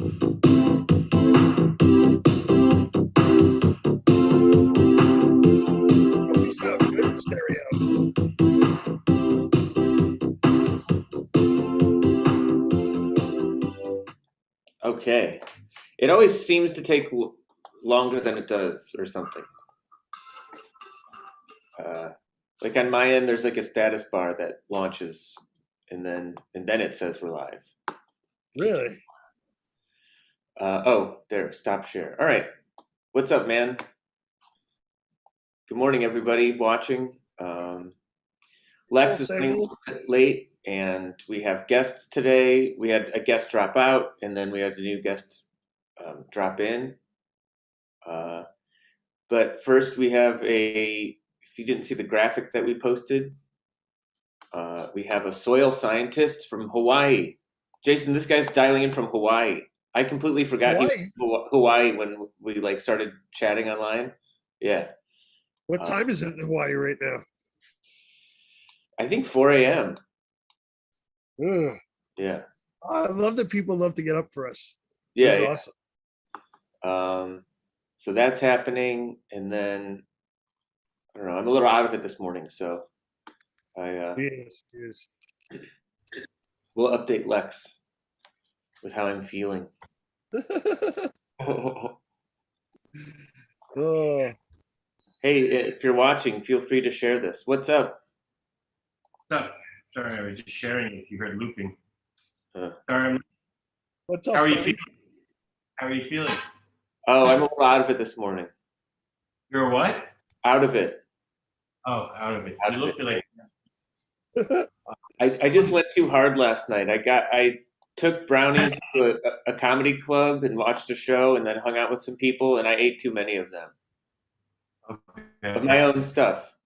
We sound good in stereo. Okay. It always seems to take longer than it does or something. Like on my end, there's like a status bar that launches and then it says we're live. Really? Oh, there, stop share. All right. What's up, man? Good morning, everybody watching. Lex is running a little bit late, and we have guests today. We had a guest drop out, and then we had a new guest drop in. But first, we have if you didn't see the graphic that we posted, we have a soil scientist from Hawaii. Jason, this guy's dialing in from Hawaii. I completely forgot he was Hawaii when we started chatting online. Yeah. What time is it in Hawaii right now? I think 4 a.m. Ugh. Yeah. I love that people love to get up for us. Yeah. That's awesome. So that's happening, and then I don't know. I'm a little out of it this morning, so Yes. We'll update Lex with how I'm feeling. Oh. Hey, if you're watching, feel free to share this. What's up? What's up? Sorry, I was just sharing if you heard looping. What's up? How are you buddy? feeling? How are you feeling? Oh, I'm a little out of it this morning. You're what? Out of it. Oh, out of it. Out You of look it. like I just went too hard last night. I took brownies to a comedy club and watched a show, and then hung out with some people, and I ate too many of them. okay. Of my own stuff.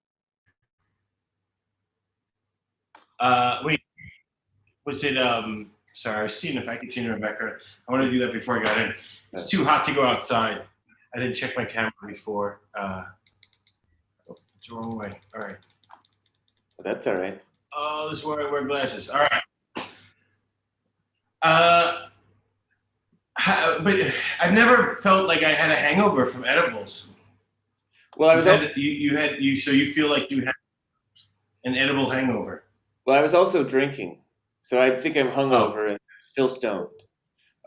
Wait, was it sorry, I was seeing if I could change Rebecca. I want to do that before I got in. It's too hot to go outside. I didn't check my camera before. It's the wrong way. All right. That's all right. Oh, this is where I wear glasses. All right. But I've never felt like I had a hangover from edibles. Well, I was so you feel like you had an edible hangover. Well, I was also drinking, so I think I'm hungover and still stoned.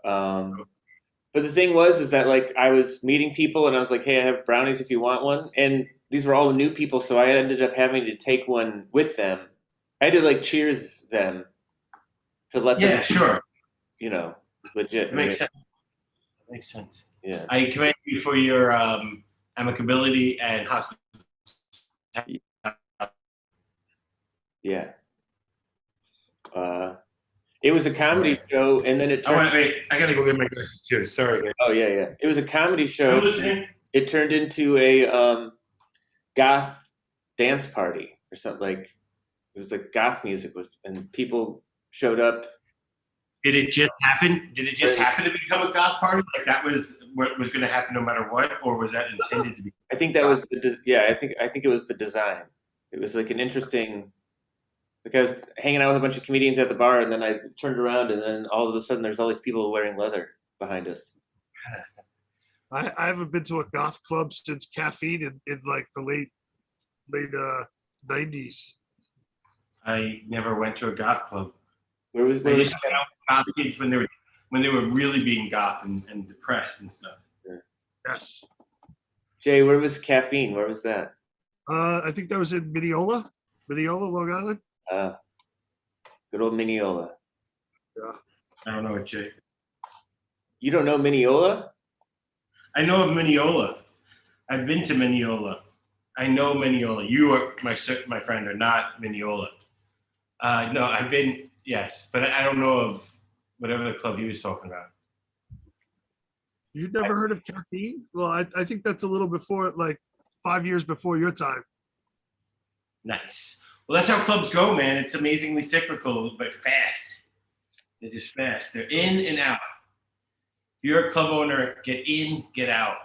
But the thing is that I was meeting people and I was like, "Hey, I have brownies if you want one." And these were all new people, so I ended up having to take one with them. I had to cheers them to let them. Yeah, sure. Legit. That makes sense. That makes sense. Yeah. I commend you for your amicability and hospitality. Yeah. It was a comedy show, and then it turned. I gotta go get my glasses too. Sorry. Man. Oh yeah. It was a comedy show. I'm listening. It turned into a goth dance party or something. It was goth music and people showed up. Did it just happen? Did it just happen to become a goth party? That was what was going to happen no matter what, or was that intended to be? I think that was I think it was the design. It was an interesting. Because hanging out with a bunch of comedians at the bar, and then I turned around, and then all of a sudden there's all these people wearing leather behind us. I haven't been to a goth club since Caffeine in the late 90s. I never went to a goth club. Where I just hung out with goth kids when they were really being goth and depressed and stuff. Yeah. Yes. Jay, where was Caffeine? Where was that? I think that was in Mineola, Long Island. Good old Mineola. Yeah. I don't know it, Jay. You don't know Mineola? I know of Mineola. I've been to Mineola. I know Mineola. You are my friend are not Mineola. No, I've been, yes, but I don't know of whatever the club he was talking about. You've never heard of Caffeine? Well, I think that's a little before, 5 years before your time. Nice. Well, that's how clubs go, man. It's amazingly cyclical, but fast. They're just fast. They're in and out. If you're a club owner, get in, get out.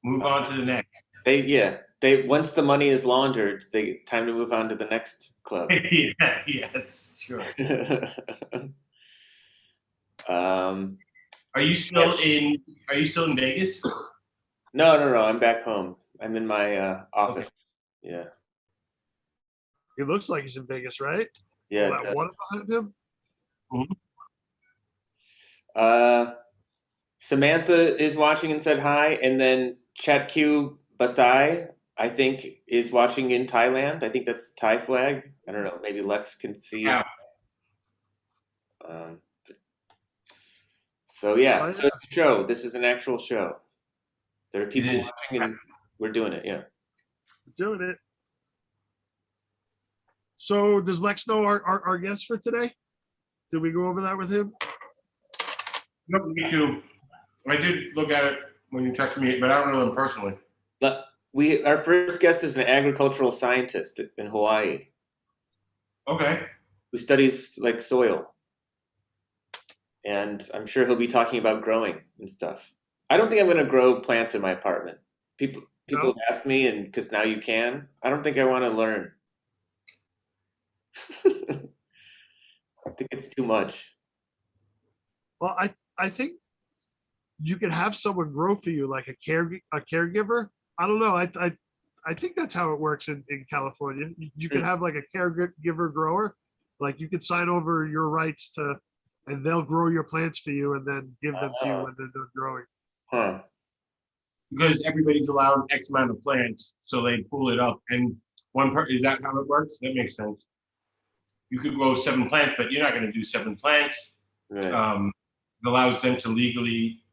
Move on to the next. They once the money is laundered, time to move on to the next club. Yeah, yes, sure. Um, Are you still in Vegas? no. I'm back home. I'm in my office. Yeah. He looks like he's in Vegas, right? Yeah. All It that does. water behind him. Samantha is watching and said hi, and then Chatq Batai, I think, is watching in Thailand. I think that's Thai flag. I don't know. Maybe Lex can see. Yeah. Um, so yeah, Oh, so yeah. it's a show. This is an actual show. There are people is. watching, and we're doing it. Yeah. Doing it. So does Lex know our guest for today? Did we go over that with him? No, me too. I did look at it when you texted me, but I don't know them personally. But our first guest is an agricultural scientist in Hawaii Okay. who studies like soil, and I'm sure he'll be talking about growing and stuff. I don't think I'm going to grow plants in my apartment. People No? have asked me, and because now you can, I don't think I want to learn. I think it's too much. Well, I think you can have someone grow for you, like a caregiver. I don't know. I think that's how it works in California. You can have like a caregiver grower, like you could sign over your rights to, and they'll grow your plants for you and then give them to you when they're done growing. Huh. Because everybody's allowed X amount of plants, so they pull it up. And is that how it works? That makes sense. You could grow 7 plants, but you're not going to do 7 plants. Right. It allows them to legally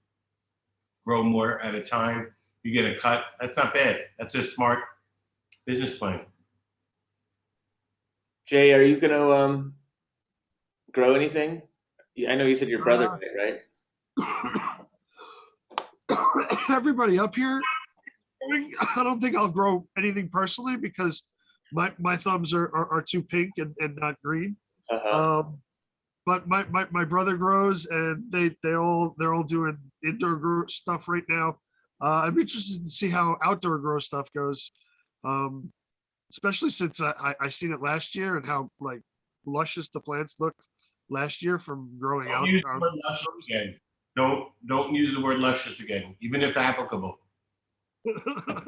grow more at a time. You get a cut. That's not bad. That's a smart business plan. Jay, are you going to grow anything? I know you said your brother did, right? Everybody up here, I don't think I'll grow anything personally because my thumbs are too pink and not green. Uh-huh. But my brother grows and they're all doing indoor grow stuff right now. I'm interested to see how outdoor grow stuff goes, especially since I seen it last year and how like luscious the plants looked last year from growing Don't out. use the word luscious again. Don't use the word luscious again, even if applicable. I love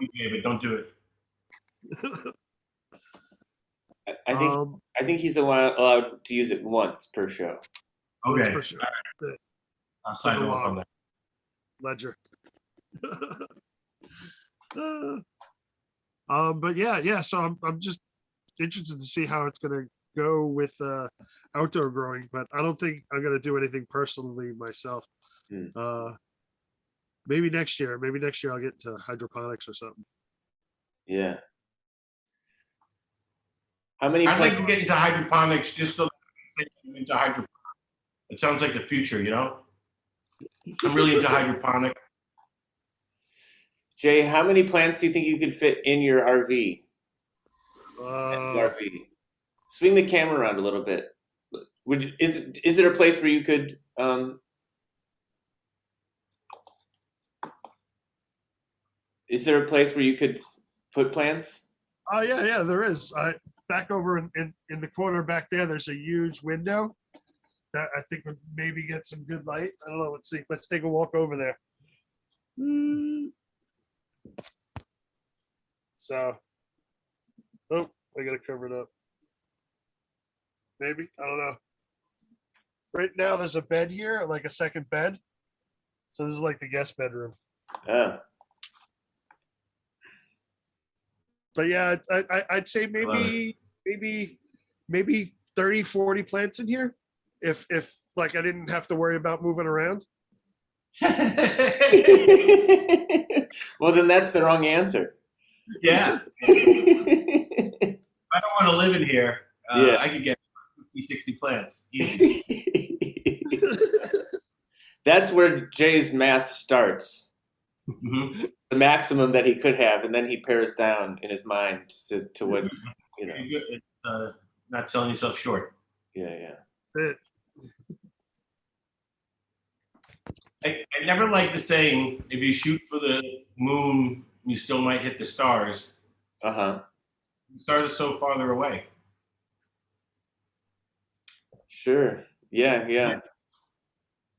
you, David. Don't do it. I think he's allowed to use it once per show. That's Okay. for sure. I'll sign off on that. Ledger. But yeah. So I'm just interested to see how it's gonna go with outdoor growing. But I don't think I'm gonna do anything personally myself. Maybe next year. Maybe next year I'll get into hydroponics or something. Yeah. How many? I'd like to get into hydroponics just so that I can get into hydroponics. It sounds like the future, you know. I'm really into hydroponics. Jay, how many plants do you think you could fit in your RV? RV. Swing the camera around a little bit. Is there a place where you could is there a place where you could put plants? Oh yeah, there is. Back over in the corner back there, there's a huge window that I think would maybe get some good light. I don't know. Let's see. Let's take a walk over there. So, oh, I gotta cover it up. Maybe, I don't know. Right now, there's a bed here, like a second bed. So this is like the guest bedroom. But yeah, I'd say maybe 30, 40 plants in here. If like I didn't have to worry about moving around. Well, then that's the wrong answer. Yeah. I don't want to live in here. Yeah. I could get 50, 60 plants. Easy. That's where Jay's math starts. Mm-hmm. The maximum that he could have, and then he pares down in his mind to what, you know. It's, not selling yourself short. Yeah. I never like the saying, if you shoot for the moon, you still might hit the stars. Uh-huh. The stars are so farther away. Sure. Yeah.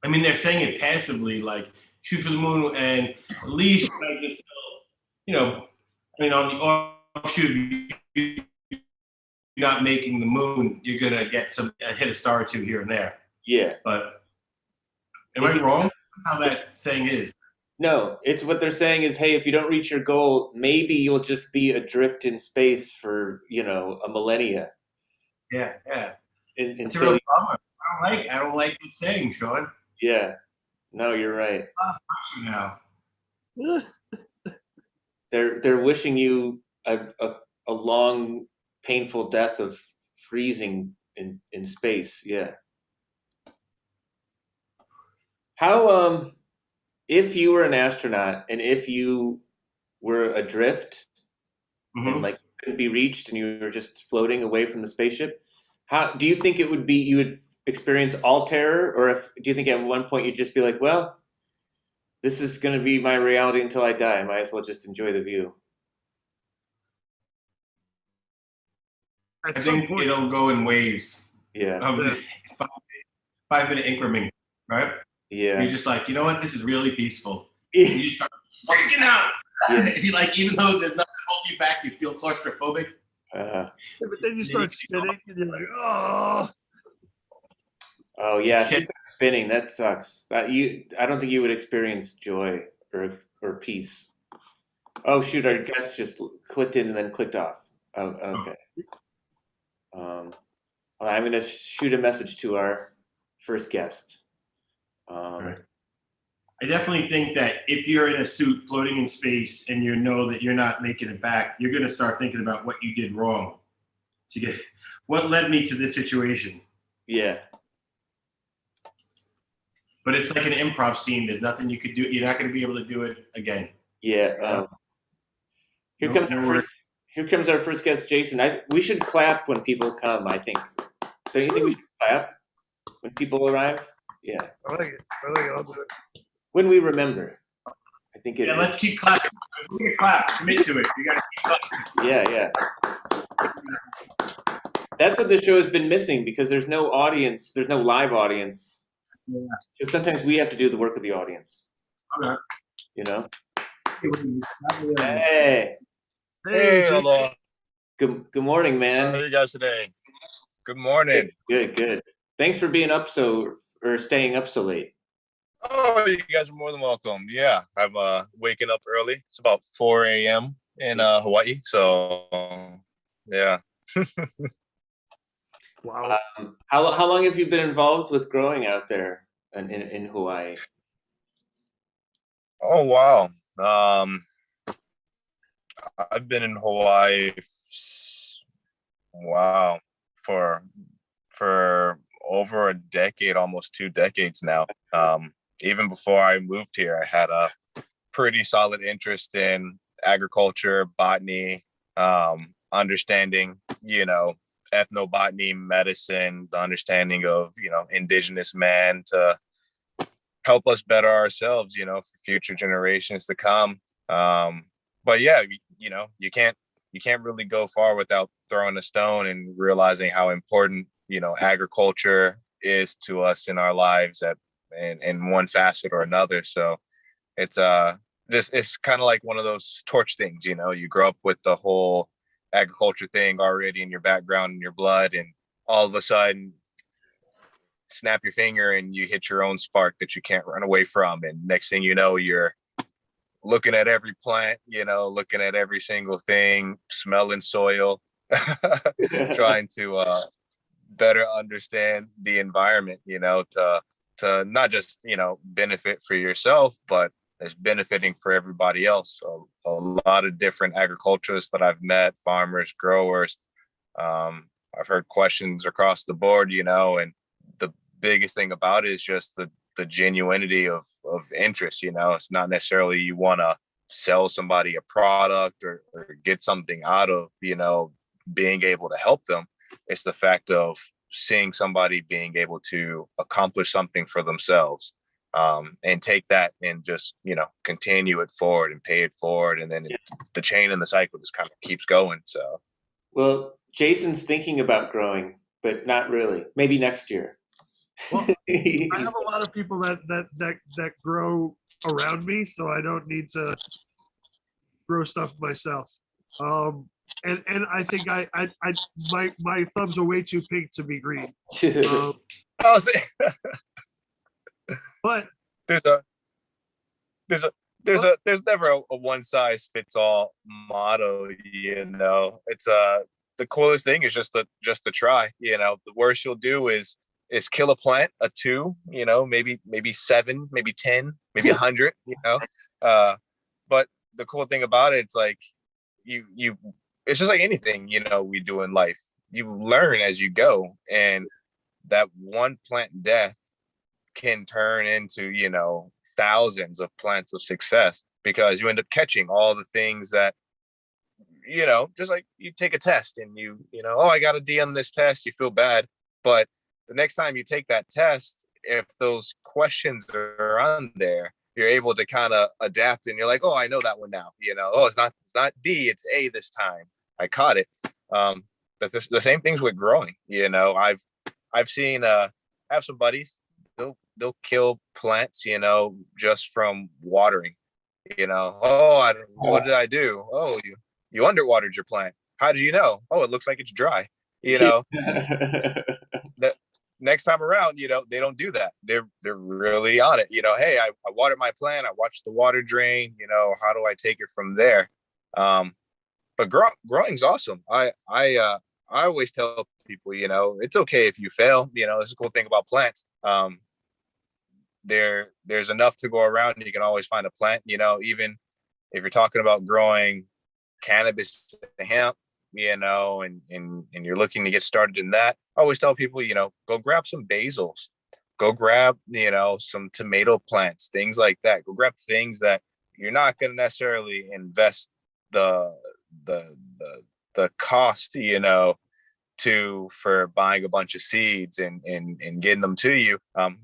I mean, they're saying it passively, like shoot for the moon, and at least I just, I mean, on the offshoot, you're not making the moon, you're gonna get hit a star or two here and there. Yeah. But am If I you, wrong? That's how that saying is. no, it's what they're saying is, hey, if you don't reach your goal, maybe you'll just be adrift in space for, a millennia Yeah. It's a until, real bummer. I don't like the saying, Sean. yeah. No, you're right. Pressure now. They're wishing you a long, painful death of freezing in space. Yeah. How if you were an astronaut and if you were adrift and like couldn't be reached and you were just floating away from the spaceship, how do you think it would be? You would experience all terror, or do you think at one point you'd just be like, well, this is going to be my reality until I die. I might as well just enjoy the view. I think it'll go in waves. Yeah. 5-minute increment, right? Yeah. You're just like, you know what? This is really peaceful. Yeah. And you start freaking out. Yeah. You like, even though there's nothing holding you back, you feel claustrophobic. But then you start spinning, and you're like, oh. Oh yeah, if you start spinning, that sucks. I don't think you would experience joy or peace. Oh shoot, our guest just clicked in and then clicked off. Oh, okay. I'm gonna shoot a message to our first guest. Right. I definitely think that if you're in a suit floating in space and you know that you're not making it back, you're gonna start thinking about what you did wrong to get what led me to this situation. Yeah. But it's like an improv scene. There's nothing you could do. You're not going to be able to do it again. Yeah. Here comes our first guest, Jason. We should clap when people come, I think. Don't you think we should clap when people arrive? Yeah. I like it. I'll do it. When we remember. I think it. Yeah, let's keep clapping. We can clap. Commit to it. You got to keep clapping. Yeah. That's what the show has been missing because there's no audience. There's no live audience. Yeah. Because sometimes we have to do the work of the audience. Okay. Hey. Hey, hello. Good morning, man. How are you guys today? Good morning. Good. Thanks for being up staying up so late. Oh, you guys are more than welcome. Yeah, I'm waking up early. It's about 4 a.m. in Hawaii. So, yeah. Wow. How long have you been involved with growing out there in Hawaii? Oh, wow. I've been in Hawaii, for over a decade, almost 2 decades now. Even before I moved here, I had a pretty solid interest in agriculture, botany, understanding, ethnobotany, medicine, the understanding of, indigenous man to help us better ourselves, for future generations to come. But yeah, you can't really go far without throwing a stone and realizing how important, agriculture is to us in our lives in one facet or another. So it's kind of like one of those torch things, you grow up with the whole agriculture thing already in your background, in your blood, and all of a sudden snap your finger and you hit your own spark that you can't run away from. And next thing you know, you're looking at every plant, looking at every single thing, smelling soil, trying to better understand the environment, to not just, benefit for yourself, but it's benefiting for everybody else. So a lot of different agriculturists that I've met, farmers, growers, I've heard questions across the board, and the biggest thing about it is just the genuinity of interest. It's not necessarily you want to sell somebody a product or get something out of, being able to help them. It's the fact of seeing somebody being able to accomplish something for themselves, and take that and just, continue it forward and pay it forward. And then the chain and the cycle just kind of keeps going. So, well, Jason's thinking about growing, but not really. Maybe next year. Well, I have a lot of people that grow around me, so I don't need to grow stuff myself. And I think my thumbs are way too pink to be green. Oh, see, But there's a there's a there's never a one size fits all motto. It's the coolest thing is just to try. The worst you'll do is kill a plant, a two. Maybe 7, maybe 10, maybe 100. But the cool thing about it, it's like you it's just like anything we do in life. You learn as you go, and that one plant death can turn into thousands of plants of success, because you end up catching all the things that just like you take a test and oh, I got a D on this test, you feel bad, but the next time you take that test, if those questions are on there, you're able to kind of adapt, and you're like, oh, I know that one now. Oh, it's not D, it's A this time. I caught it. But the same things with growing. I've seen I have some buddies, they'll kill plants, just from watering. Oh, what did I do? Oh, you underwatered your plant. How did you know? Oh, it looks like it's dry. The next time around, they don't do that. They're really on it. Hey, I watered my plant. I watched the water drain. How do I take it from there? But growing's awesome. I always tell people, it's okay if you fail. It's a cool thing about plants. There's enough to go around, and you can always find a plant. Even if you're talking about growing cannabis and hemp, and you're looking to get started in that, I always tell people, go grab some basils, go grab, some tomato plants, things like that. Go grab things that you're not going to necessarily invest the cost, for buying a bunch of seeds and getting them to you.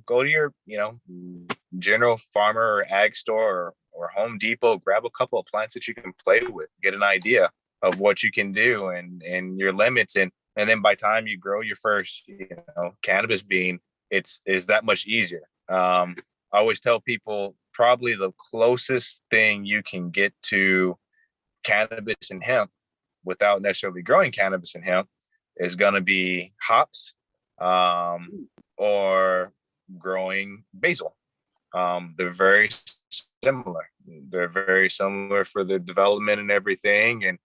Go to your, general farmer or ag store or Home Depot, grab a couple of plants that you can play with, get an idea of what you can do and your limits. And then by the time you grow your first, cannabis bean, is that much easier. I always tell people probably the closest thing you can get to cannabis and hemp without necessarily growing cannabis and hemp is going to be hops, or growing basil. They're very similar. They're very similar for the development and everything. And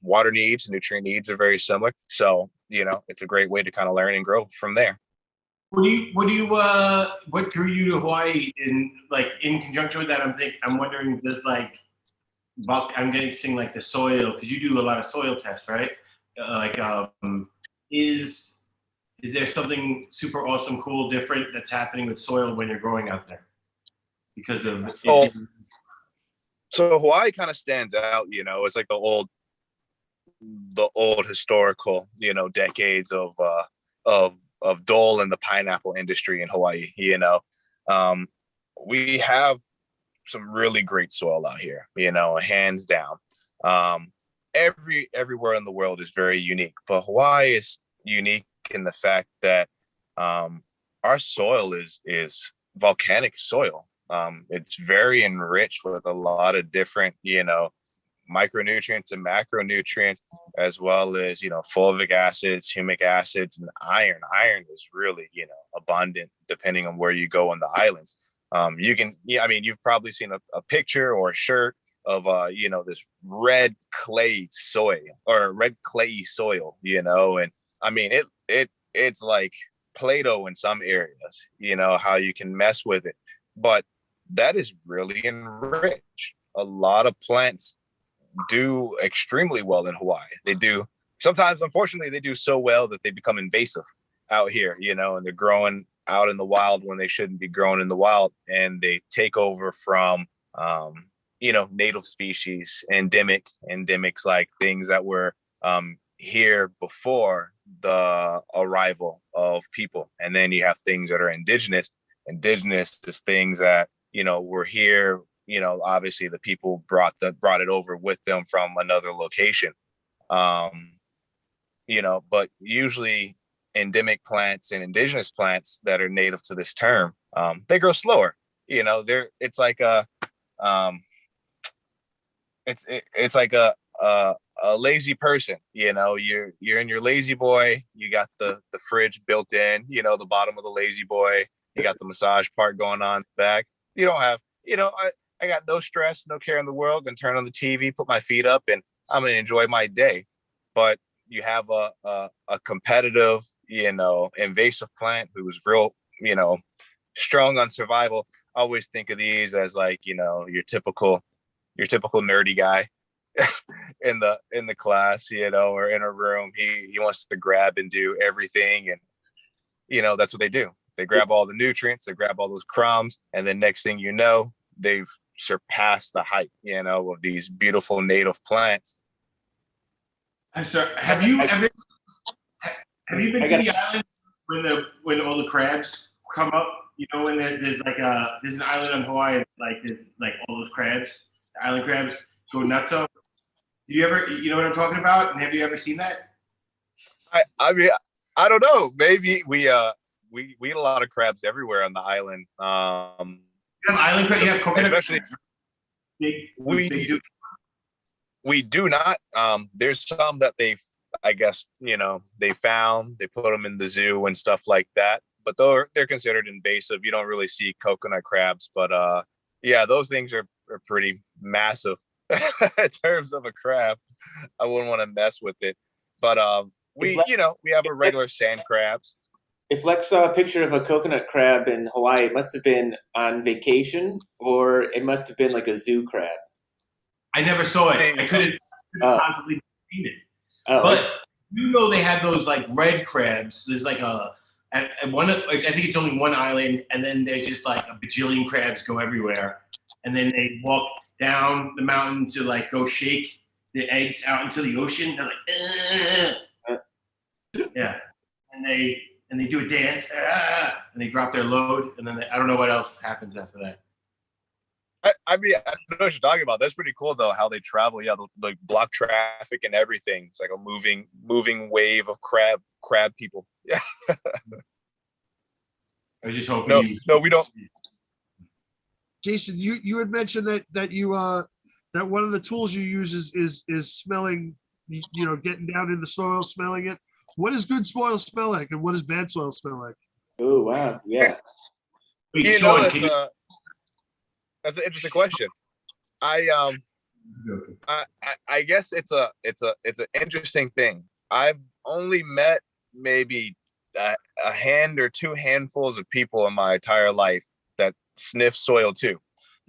water needs, nutrient needs are very similar. So, it's a great way to kind of learn and grow from there. What drew you to Hawaii? In conjunction with that, I'm wondering, I'm guessing like the soil, because you do a lot of soil tests, right? Is there something super awesome, cool, different that's happening with soil when you're growing out there? Because of so Hawaii kind of stands out, it's like the old historical, decades of dole and the pineapple industry in Hawaii. We have some really great soil out here, hands down. Everywhere in the world is very unique, but Hawaii is unique in the fact that our soil is volcanic soil. It's very enriched with a lot of different, micronutrients and macronutrients, as well as, fulvic acids, humic acids, and iron. Iron is really, abundant depending on where you go on the islands. You've probably seen a picture or a shirt of this red clay soil, and it's like Play-Doh in some areas, how you can mess with it, but that is really enriched. A lot of plants do extremely well in Hawaii. They do sometimes, unfortunately, they do so well that they become invasive out here, and they're growing out in the wild when they shouldn't be growing in the wild, and they take over from native species, endemics, like things that were here before the arrival of people. And then you have things that are indigenous. Indigenous is things that were here, obviously the people brought it over with them from another location. But usually endemic plants and indigenous plants that are native to this term, they grow slower. It's like um, it's like a lazy person. You're in your lazy boy. You got the fridge built in. The bottom of the lazy boy. You got the massage part going on back. You don't have. I got no stress, no care in the world. Gonna turn on the TV, put my feet up, and I'm gonna enjoy my day. But you have a competitive, invasive plant who is real, strong on survival. I always think of these as like, your typical nerdy guy in the class, or in a room. He wants to grab and do everything, and that's what they do. They grab all the nutrients, they grab all those crumbs, and then next thing you know, they've surpassed the height, of these beautiful native plants. So have you been to the island when all the crabs come up? When there's an island on Hawaii, there's all those crabs, the island crabs go nuts up. Did you ever, you know what I'm talking about? And have you ever seen that? I mean, I don't know. Maybe we eat a lot of crabs everywhere on the island. You have island crabs. You have coconut especially crabs. Big we do not. There's some that I guess, they found, they put them in the zoo and stuff like that. But they're considered invasive. You don't really see coconut crabs, but yeah, those things are pretty massive in terms of a crab. I wouldn't want to mess with it. But we have a regular sand crabs. If Lex saw a picture of a coconut crab in Hawaii, it must have been on vacation, or it must have been like a zoo crab. I never saw it. I couldn't possibly seen it. Oh, but they have those red crabs. There's at one. I think it's only one island, and then there's just a bajillion crabs go everywhere, and then they walk down the mountain to go shake the eggs out into the ocean. They're yeah, and they do a dance, and they drop their load, and then I don't know what else happens after that. I mean, I don't know what you're talking about. That's pretty cool, though, how they travel. Yeah, the block traffic and everything. It's like a moving wave of crab people. Yeah. I just hope. No, we don't. Jason, you had mentioned that you that one of the tools you use is smelling, getting down in the soil, smelling it. What does good soil smell like, and what does bad soil smell like? Oh wow, yeah. Wait, Sean, that's an interesting question. I guess it's an interesting thing. I've only met maybe a hand or two handfuls of people in my entire life that sniff soil too.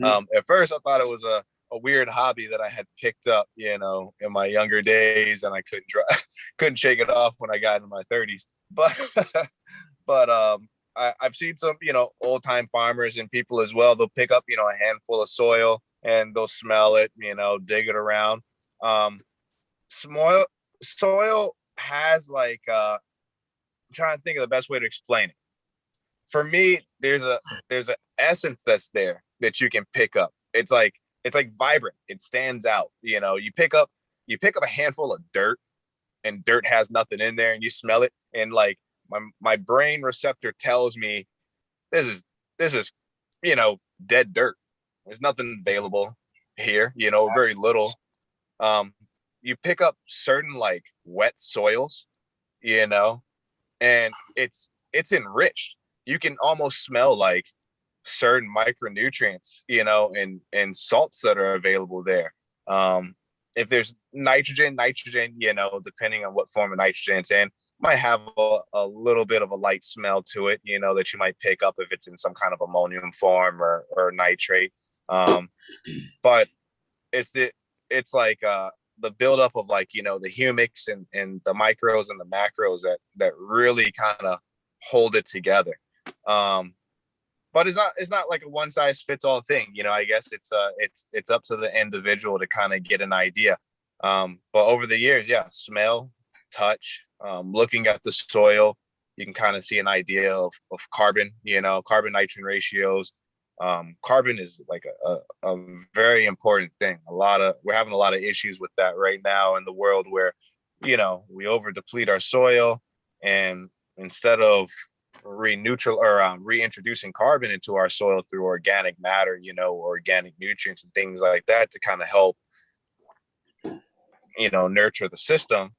At first, I thought it was a weird hobby that I had picked up, in my younger days, and I couldn't shake it off when I got into my 30s. But I've seen some, old time farmers and people as well. They'll pick up, a handful of soil and they'll smell it, dig it around. Soil has I'm trying to think of the best way to explain it. For me, there's an essence that's there that you can pick up. It's like vibrant. It stands out. You pick up a handful of dirt, and dirt has nothing in there, and you smell it, and my brain receptor tells me this is dead dirt. There's nothing available here, very little. You pick up certain wet soils, and it's enriched. You can almost smell certain micronutrients, and salts that are available there. If there's nitrogen, depending on what form of nitrogen it's in, might have a little bit of a light smell to it, that you might pick up if it's in some kind of ammonium form or nitrate. But it's the buildup of the humics and the micros and the macros that really kind of hold it together. But it's not like a one size fits all thing. I guess it's up to the individual to kind of get an idea. But over the years, yeah, smell, touch, looking at the soil, you can kind of see an idea of carbon, carbon nitrogen ratios. Carbon is a very important thing. We're having a lot of issues with that right now in the world where, we over deplete our soil, and instead of reintroducing carbon into our soil through organic matter, organic nutrients and things like that to kind of help, nurture the system.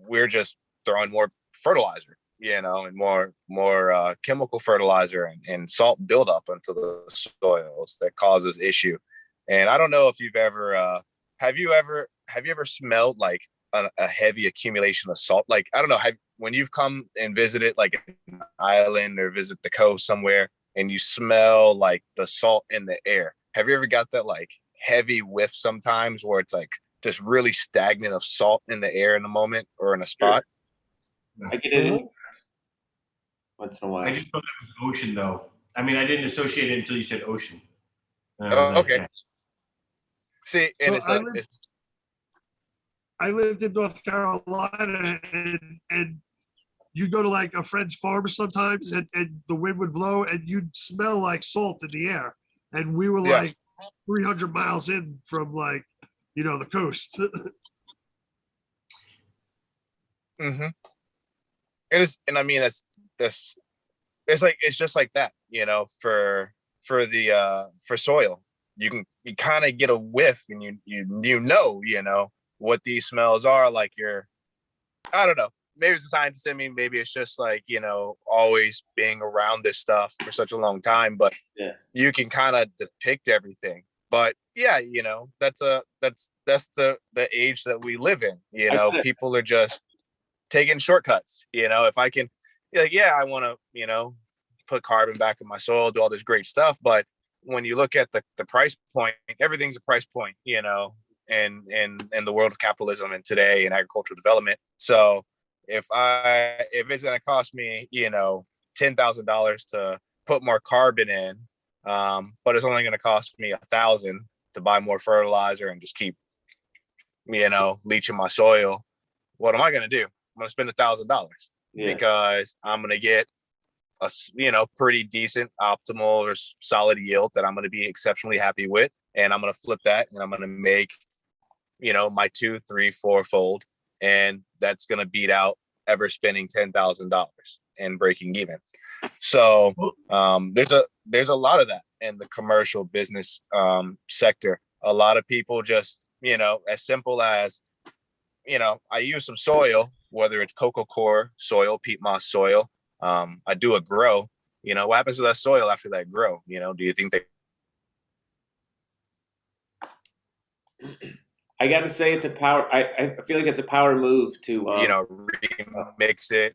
We're just throwing more fertilizer, and more chemical fertilizer and salt buildup into the soils that causes issue. And I don't know if you've ever, have you ever smelled like a heavy accumulation of salt? Like, I don't know, when you've come and visited like an island or visit the coast somewhere and you smell like the salt in the air, have you ever got that like heavy whiff sometimes where it's like just really stagnant of salt in the air in a moment or in a spot? I get it in once in a while. I just thought that was ocean, though. I mean, I didn't associate it until you said ocean. Okay. Yeah. See, and So I lived in North Carolina, and you'd go to like a friend's farm sometimes, and the wind would blow, and you'd smell like salt in the air. And we were like 300 miles in from like, the coast. Mm-hmm. It is, and I mean it's just like that, for soil. You kind of get a whiff, and you what these smells are. Like I don't know, maybe it's a scientist in me, maybe it's just like, always being around this stuff for such a long time, but you can kind of depict everything. But yeah, that's the age that we live in. People are just taking shortcuts. If I can, like, I want to, put carbon back in my soil, do all this great stuff. But when you look at the price point, everything's a price point, in the world of capitalism and today in agricultural development. So if it's going to cost me, $10,000 to put more carbon in, but it's only going to cost me $1,000 to buy more fertilizer and just keep, leaching my soil, what am I going to do? I'm going to spend $1,000 because I'm going to get a, pretty decent, optimal or solid yield that I'm going to be exceptionally happy with. And I'm going to flip that and I'm going to make, my 2, 3, 4-fold. And that's going to beat out ever spending $10,000 and breaking even. So there's a lot of that in the commercial business sector. A lot of people just, as simple as, I use some soil, whether it's cocoa core soil, peat moss soil. I do a grow. What happens to that soil after that grow? Do you think I got to say, it's a power. I feel like it's a power move to remix it,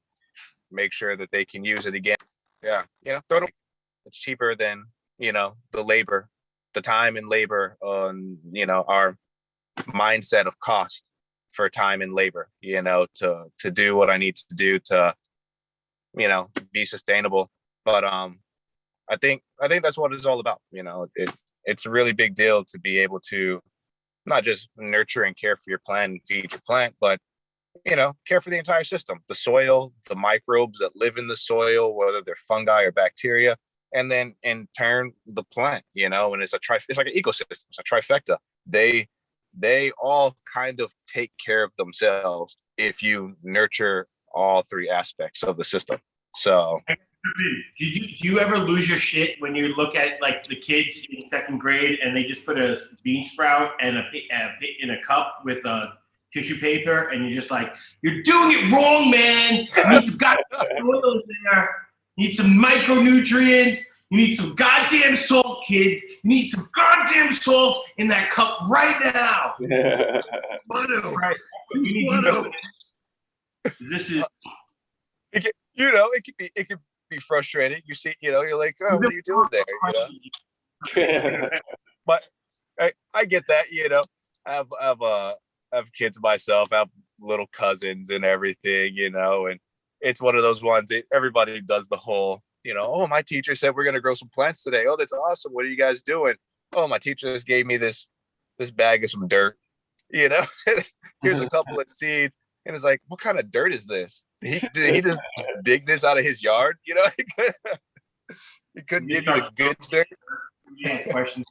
make sure that they can use it again. Yeah, it's cheaper than the labor, the time and labor on our mindset of cost for time and labor. To do what I need to do to be sustainable. But I think that's what it's all about. It's a really big deal to be able to not just nurture and care for your plant and feed your plant, but care for the entire system, the soil, the microbes that live in the soil, whether they're fungi or bacteria, and then in turn the plant. And it's like an ecosystem, it's a trifecta. They all kind of take care of themselves if you nurture all 3 aspects of the system. So do you ever lose your shit when you look at like the kids in 2nd grade and they just put a bean sprout and in a cup with a tissue paper, and you're just like, you're doing it wrong, man. You need some goddamn oil in there. You need some micronutrients. You need some goddamn salt, kids. You need some goddamn salt in that cup right now. Right. This is. It could be frustrating. You see, you're like, oh, what are you doing there? But I get that. I have kids myself. I have little cousins and everything. And it's one of those ones. Everybody does the whole. Oh, my teacher said we're gonna grow some plants today. Oh, that's awesome. What are you guys doing? Oh, my teacher just gave me this bag of some dirt. Here's a couple of seeds. And it's like, what kind of dirt is this? Did he just dig this out of his yard? He couldn't give you the good dirt. Questions.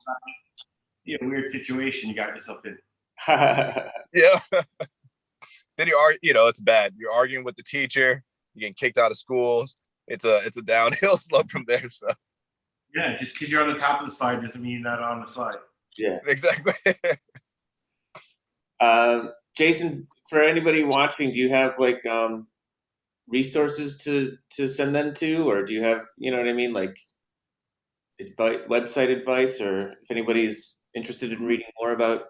A weird situation you got yourself in. Yeah. Then it's bad. You're arguing with the teacher. you're getting kicked out of schools. It's a downhill slope from there. So Yeah, just because you're on the top of the slide doesn't mean you're not on the slide. Yeah. exactly. Jason, for anybody watching, do you have like resources to send them to, or do you have, you know what I mean, like website advice, or if anybody's interested in reading more about,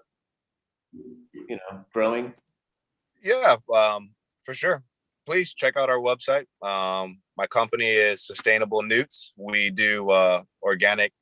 you know, growing? Yeah, for sure. Please check out our website. My company is Sustainable Newts. We do organic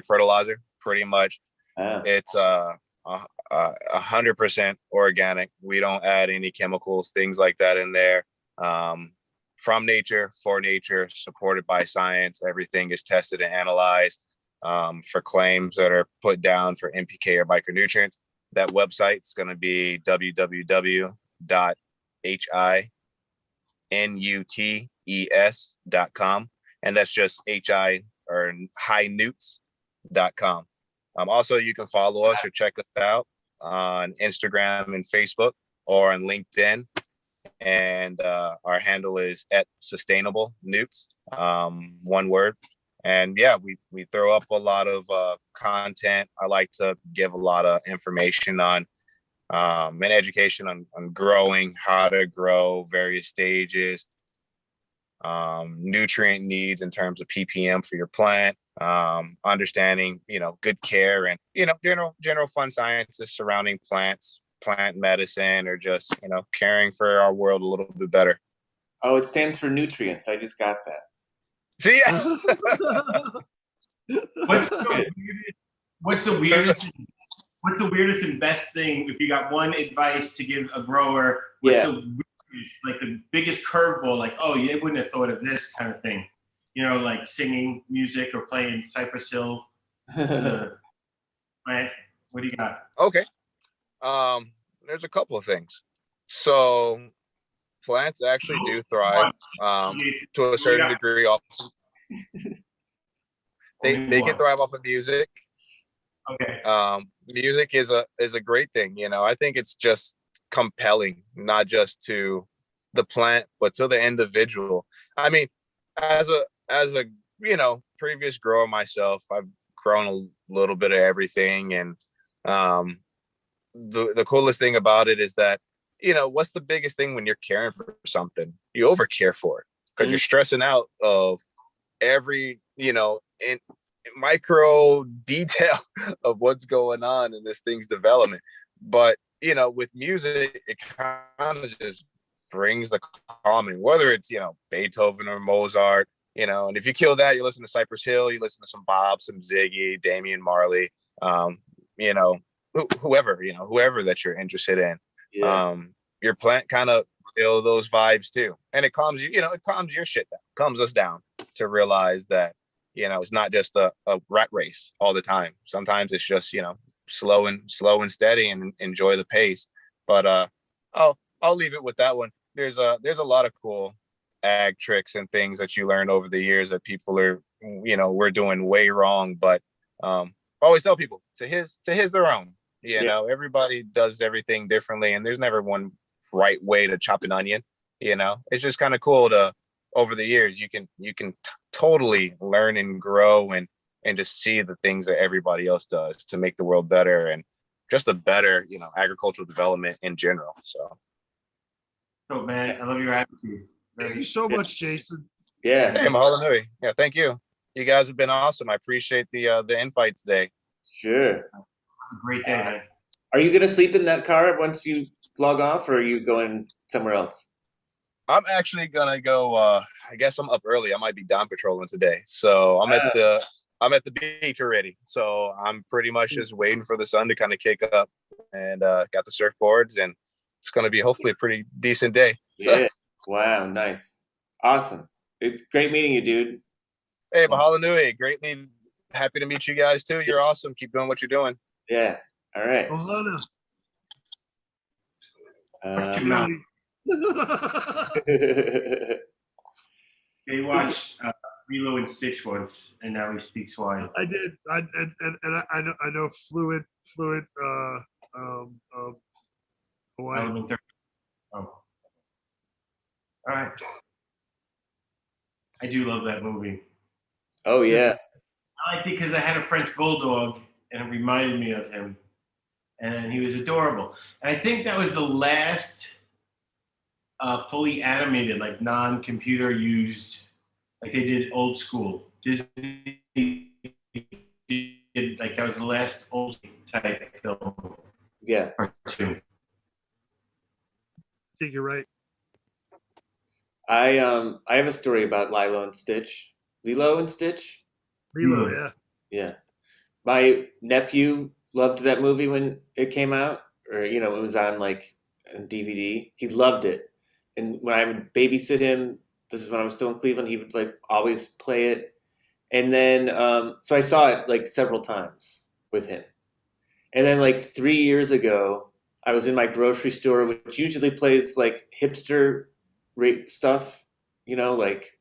fertilizer, pretty much. It's 100% organic. We don't add any chemicals, things like that in there. From nature, for nature, supported by science. Everything is tested and analyzed for claims that are put down for NPK or micronutrients. That website is going to be www.hinutes.com. And that's just HI or hinutes.com. Also, you can follow us or check us out on Instagram and Facebook or on LinkedIn. And our handle is @sustainable newts, one word. And yeah, we throw up a lot of content. I like to give a lot of information on and education on growing, how to grow, various stages, nutrient needs in terms of ppm for your plant, understanding, you know, good care, and, you know, general fun sciences surrounding plants, plant medicine, or just, you know, caring for our world a little bit better. Oh, it stands for nutrients. I just got that. See, What's the weirdest and best thing, if you got one advice to give a grower? What's the weirdest, like the biggest curveball? Like, oh, you wouldn't have thought of this kind of thing. You know, like singing music or playing Cypress Hill. Right? What do you got? Okay. There's a couple of things. So plants actually do thrive to a certain degree off. They can thrive off of music. Okay. Music is a great thing. You know, I think it's just compelling, not just to the plant, but to the individual. I mean, as a you know, previous grower myself, I've grown a little bit of everything, and the coolest thing about it is that, you know, what's the biggest thing when you're caring for something? You over care for it because you're stressing out of every, you know, in micro detail of what's going on in this thing's development. But, you know, with music, it kind of just brings the calming, whether it's, you know, Beethoven or Mozart, you know, and if you kill that, you listen to Cypress Hill, you listen to some Bob, some Ziggy, Damian Marley, you know, whoever that you're interested in. Your plant kind of feel those vibes too, and it calms you, you know, it calms your shit down, calms us down to realize that, you know, it's not just a rat race all the time. Sometimes it's just, you know, slow and steady, and enjoy the pace. But I'll leave it with that one. There's a lot of cool ag tricks and things that you learn over the years that people are, you know, we're doing way wrong. But I always tell people to his their own. You know, everybody does everything differently, and there's never one right way to chop an onion. You know, it's just kind of cool to, over the years, you can totally learn and grow and just see the things that everybody else does to make the world better, and just a better, you know, agricultural development in general. So, oh man, I love your attitude. Thank you so much, Jason. Yeah. hey, mahalo nui. Yeah, thank you. You guys have been awesome. I appreciate the invite today. Sure. Have a great day, man. Are you gonna sleep in that car once you log off, or are you going somewhere else? I'm actually gonna go. I guess I'm up early. I might be down patrolling today, so I'm at the beach already. So I'm pretty much just waiting for the sun to kind of kick up, and got the surfboards, and it's gonna be hopefully a pretty decent day. So, Yeah. Wow. Nice. Awesome. It's great meeting you, dude. hey, mahalo nui. Greatly happy to meet you guys too. You're awesome. Keep doing what you're doing. Yeah. All right. Ohana. Watch your mouth. They watched Lilo and Stitch once, and now he speaks Hawaiian. I did. I know fluent Hawaiian. Element 30. Oh. All right. I do love that movie. Oh yeah. I liked it because I had a French bulldog, and it reminded me of him, and he was adorable. And I think that was the last fully animated, like non-computer used, like they did old school Disney. Did, like that was the last old type film Yeah. cartoon. I think you're right. I have a story about Lilo and Stitch. Lilo and Stitch? Lilo, Hmm. yeah. Yeah. My nephew loved that movie when it came out, or it was on like on DVD. He loved it. And when I would babysit him, this is when I was still in Cleveland, he would like always play it. And then so I saw it like several times with him. And then like 3 years ago, I was in my grocery store, which usually plays like hipster stuff, like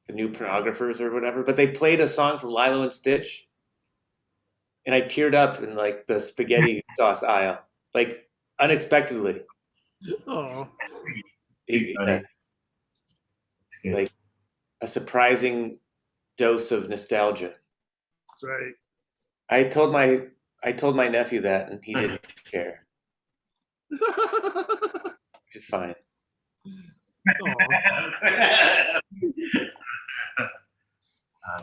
the new pornographers or whatever. But they played a song from Lilo and Stitch, and I teared up in like the spaghetti sauce aisle, like unexpectedly. Oh, Yeah, It's good. like a surprising dose of nostalgia. that's right. I told my nephew that, and he didn't care, which is fine. Aw.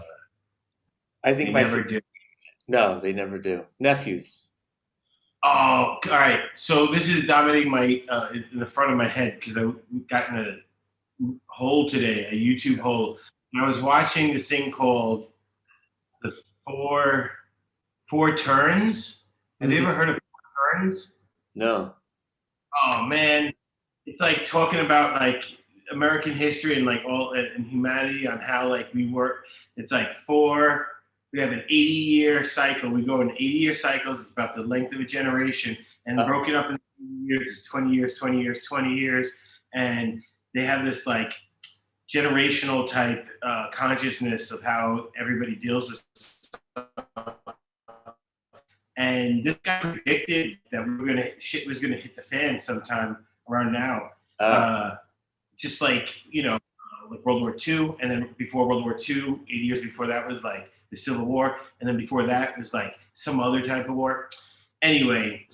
I think They my never do. no, they never do. Nephews. Oh, all right. So this is dominating my in the front of my head because I got in a hole today, a YouTube hole. And I was watching this thing called the Four Turns. Have you ever heard of Four Turns? No. Oh man, it's like talking about like American history and like all and humanity on how like we work. It's like four. We have an 80-year cycle. We go in 80-year cycles. It's about the length of a generation, and broken up in years is 20 years, 20 years, 20 years, and they have this like generational type consciousness of how everybody deals with stuff. And this guy predicted that shit was gonna hit the fan sometime around now. Just like like World War II, and then before World War II, 80 years before that was like the Civil War, and then before that was like some other type of war. Anyway,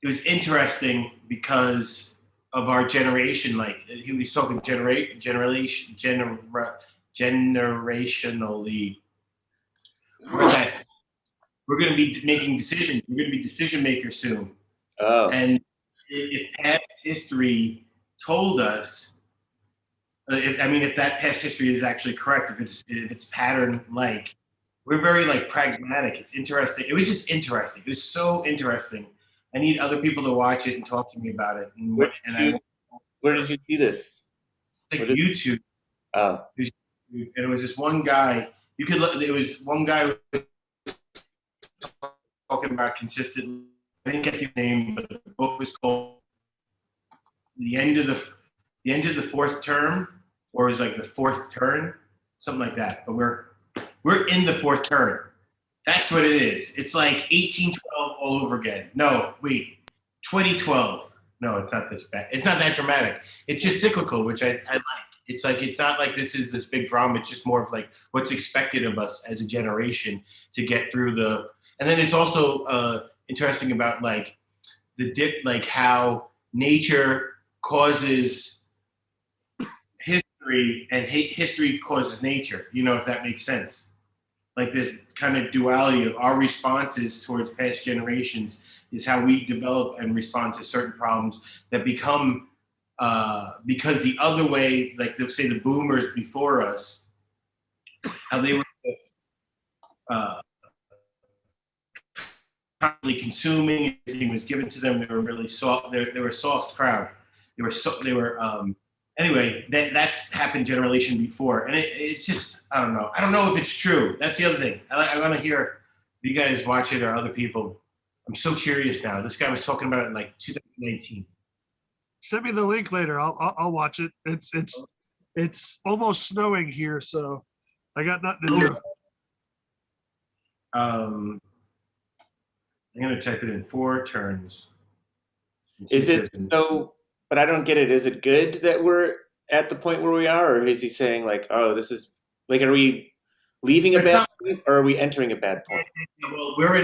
it was interesting because of our generation. Like he was talking generationally. We're going to be making decisions. We're going to be decision makers soon. Oh. And if past history told us, if that past history is actually correct, if it's pattern like, we're very like pragmatic. It's interesting. It was just interesting. It was so interesting. I need other people to watch it and talk to me about it. Where did you see this? Like YouTube. Oh. And it was this one guy. You could look. It was one guy talking about consistently. I didn't get the name, but the book was called "The End of the Fourth Term," or it was like the fourth turn, something like that. But we're in the fourth turn. That's what it is. It's like 1812 all over again. No, wait, 2012. No, it's not this bad. It's not that dramatic. It's just cyclical, which I like. It's like it's not like this is this big drama. It's just more of like what's expected of us as a generation to get through the. And then it's also interesting about like like how nature causes history and history causes nature. If that makes sense. Like this kind of duality of our responses towards past generations is how we develop and respond to certain problems that become because the other way, like let's say the boomers before us, how they were constantly consuming, everything was given to them. They were really soft. They were a soft crowd. Anyway, that's happened generation before, and it just I don't know. I don't know if it's true. That's the other thing. I want to hear if you guys watch it or other people. I'm so curious now. This guy was talking about it in like 2019. Send me the link later. I'll watch it. It's almost snowing here, so I got nothing to do. I'm gonna type it in Four Turns. Is it so? But I don't get it. Is it good that we're at the point where we are, or is he saying like, oh, this is like, are we leaving a It's bad not- point, or are we entering a bad point? Well, we're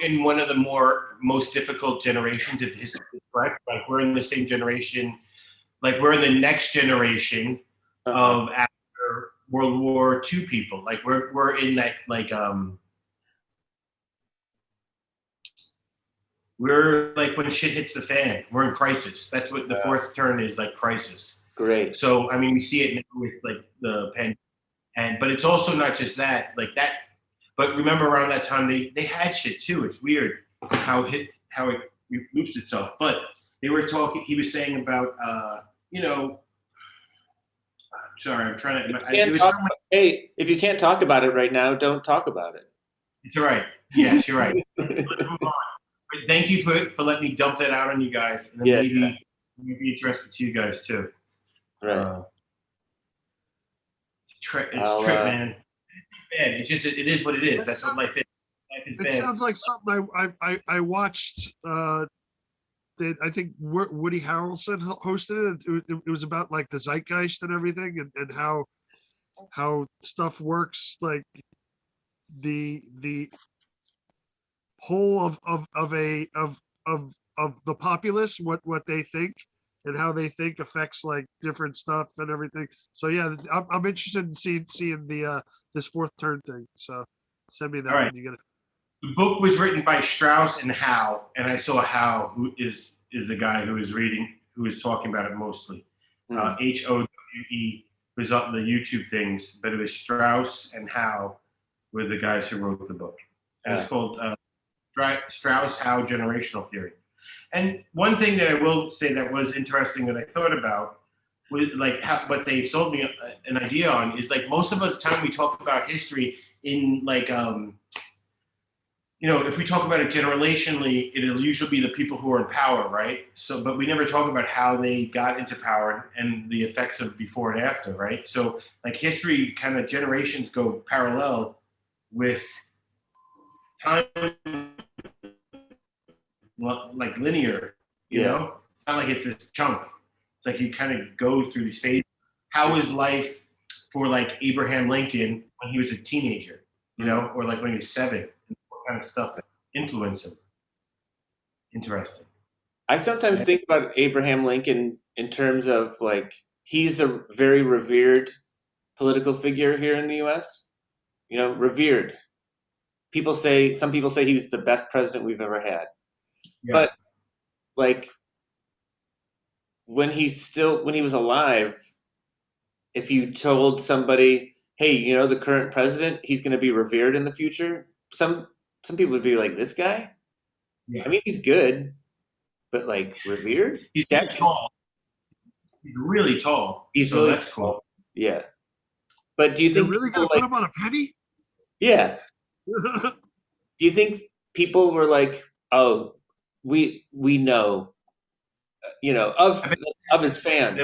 in one of the most difficult generations of history, correct? Like we're in the same generation, like we're in the next generation of after World War II people. Like we're in that we're like when shit hits the fan, we're in crisis. That's what the fourth turn is, like crisis. Great. So I mean, we see it now with like the pandemic, but it's also not just that, like that. But remember, around that time, they had shit too. It's weird how it loops itself. But they were talking. He was saying about you know. Sorry, I'm trying to. Hey, if you can't talk about it right now, don't talk about it. It's all right. Yes, you're right. Let's move on. But thank you for letting me dump that out on you guys, and then maybe interesting to you guys too. Right. It's trip, man. It's just it is what it is. That's what life is. It sounds like something I watched. I think Woody Harrelson hosted it. It was about like the zeitgeist and everything, and how stuff works, like the whole of the populace, what they think and how they think affects like different stuff and everything. So yeah, I'm interested in seeing the this fourth turn thing. So send me that when you get it. The book was written by Strauss and Howe, and I saw Howe, who is the guy who is talking about it mostly. HOWE was on the YouTube things, but it was Strauss and Howe were the guys who wrote the book. And it's called Strauss-Howe Generational Theory. And one thing that I will say that was interesting that I thought about was like what they sold me an idea on is like most of the time we talk about history in like if we talk about it generationally, it'll usually be the people who are in power, right? So, but we never talk about how they got into power and the effects of before and after, right? So, like history, kind of generations go parallel with time, like linear. You know, it's not like it's a chunk. It's like you kind of go through these phases. How was life for like Abraham Lincoln when he was a teenager? Or like when he was 7. Kind of stuff that influence him. Interesting. I sometimes think about Abraham Lincoln in terms of like he's a very revered political figure here in the U.S. Revered. Some people say he was the best president we've ever had. Yeah. But like when he was alive, if you told somebody, hey, the current president, he's going to be revered in the future, some people would be like, this guy? Yeah. I mean, he's good, but like revered? He's tall. He's really tall. That's cool. Yeah. But do you think they're really going to put him on a penny? Yeah. Do you think people were like, oh, we know, of his fans?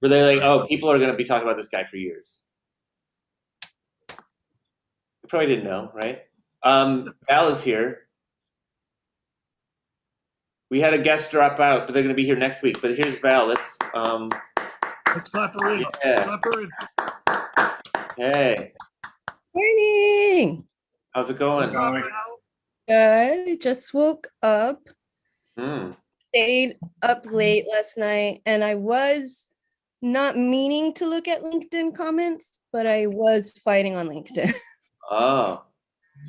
Were they like, oh, people are going to be talking about this guy for years? You probably didn't know, right? Val is here. We had a guest drop out, but they're going to be here next week. But here's Val. Let's clap her in. Yeah. Clap her in. Hey. Morning. How's it going? Good. Just woke up. Stayed up late last night, and I was not meaning to look at LinkedIn comments, but I was fighting on LinkedIn. Oh.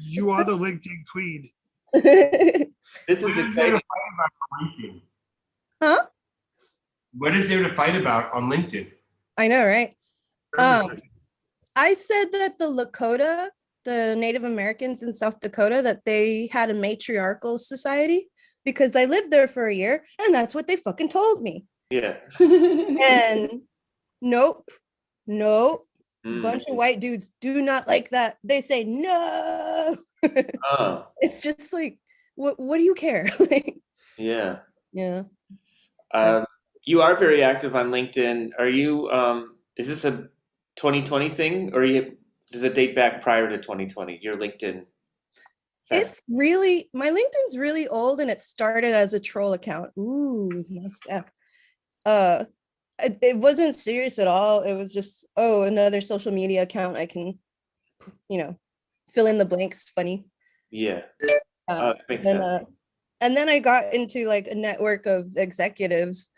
You are the LinkedIn queen. This is exciting. Huh? What is there to fight about on LinkedIn? I know, right? I said that the Lakota, the Native Americans in South Dakota, that they had a matriarchal society because I lived there for a year, and that's what they fucking told me. Yeah. And nope. Bunch of white dudes do not like that. They say no. It's just like, what do you care? Yeah. Yeah. You are very active on LinkedIn. Are you? Is this a 2020 thing, or does it date back prior to 2020? Your LinkedIn. It's really, my LinkedIn's really old, and it started as a troll account. Ooh, messed up. it wasn't serious at all. It was just, oh, another social media account I can, fill in the blanks funny. Yeah. That makes then, sense. and then I got into like a network of executives.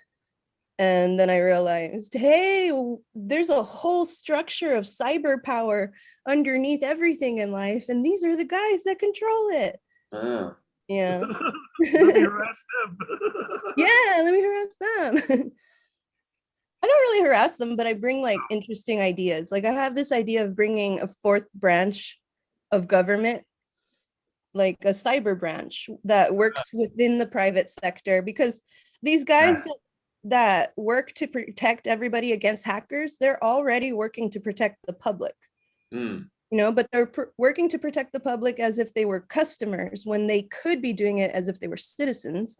And then I realized, hey, there's a whole structure of cyber power underneath everything in life. And these are the guys that control it. Oh. Yeah. Let me harass them. Yeah, let me harass them. I don't really harass them, but I bring like interesting ideas. Like I have this idea of bringing a fourth branch of government, like a cyber branch that works within the private sector, because these guys that work to protect everybody against hackers, they're already working to protect the public. But they're working to protect the public as if they were customers when they could be doing it as if they were citizens.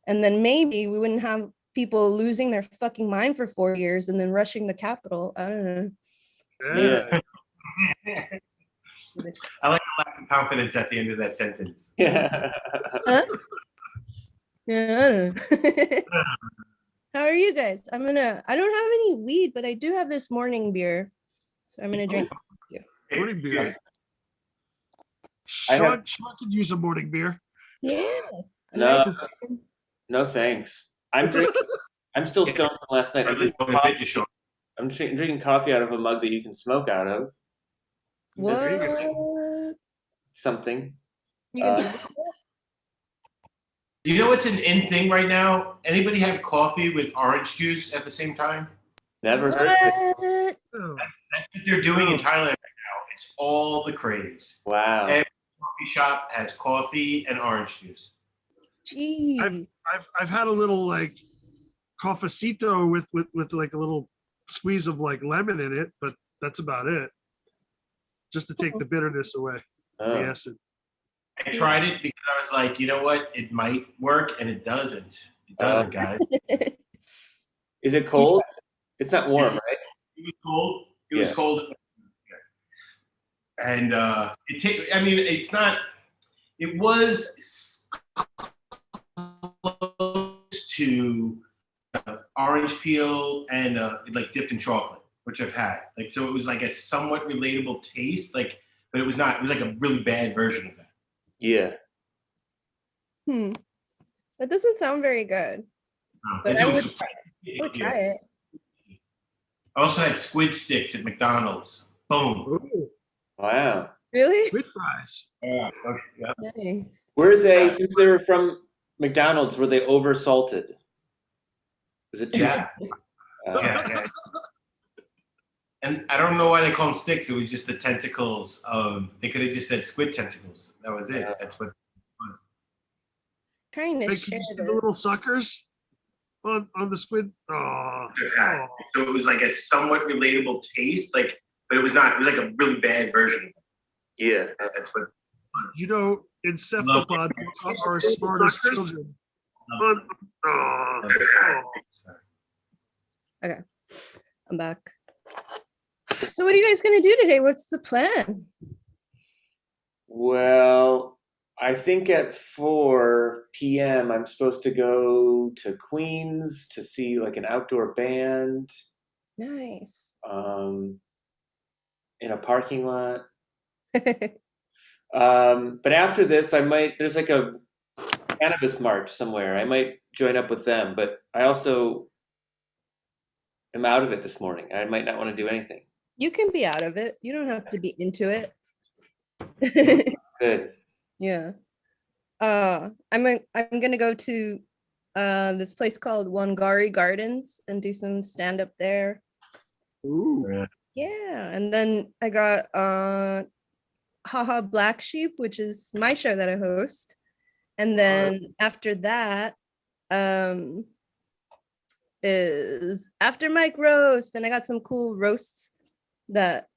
And then maybe we wouldn't have people losing their fucking mind for 4 years and then rushing the Capitol. I don't know. Yeah. I like the lack of confidence at the end of that sentence. Yeah. Huh? Yeah, I don't know. How are you guys? I don't have any weed, but I do have this morning beer. So I'm gonna drink. Morning beer. Sean could use a morning beer. Yeah. No, thanks. I'm still stoned from last night. I'm drinking coffee out of a mug that you can smoke out of. What? Something. You can You know what's an in thing right now? Anybody have coffee with orange juice at the same time? Never heard of it. Oh. That's what they're doing in Thailand right now. It's all the craze. Wow. Every coffee shop has coffee and orange juice. Jeez. I've had a little like cafecito with like a little squeeze of like lemon in it, but that's about it. Just to take the bitterness away, the acid. I tried it because I was like, you know what? It might work, and it doesn't. It doesn't, guys. Is it cold? It's not warm, right? It was cold. It was cold. And it's not. It was close to orange peel and like dipped in chocolate, which I've had. Like, so it was like a somewhat relatable taste. Like, but it was not. It was like a really bad version of that. Yeah. That doesn't sound very good. But I would try it. I also had squid sticks at McDonald's. Boom. Ooh, Wow. Really? squid fries. Yeah. Nice. Were they, since they were from McDonald's, were they over salted? Was it too? Yeah. Yeah. And I don't know why they call them sticks. It was just the tentacles of. They could have just said squid tentacles. That was it. That's what. Trying to Like, share you see the little suckers on the squid. Oh. So it was like a somewhat relatable taste, like, but it was not. It was like a really bad version of it. Yeah. That's what. You know, cephalopods are as smart as children. Okay, I'm back. So what are you guys gonna do today? What's the plan? Well, I think at 4 p.m. I'm supposed to go to Queens to see like an outdoor band. Nice. In a parking lot. But after this, there's like a cannabis march somewhere. I might join up with them, but I also am out of it this morning. I might not want to do anything. You can be out of it. You don't have to be into it. Good. Yeah. I'm gonna go to this place called Wangari Gardens and do some stand up there. Ooh. Yeah, and then I got Haha Black Sheep, which is my show that I host. And then after that is After Mike Roast, and I got some cool roasts that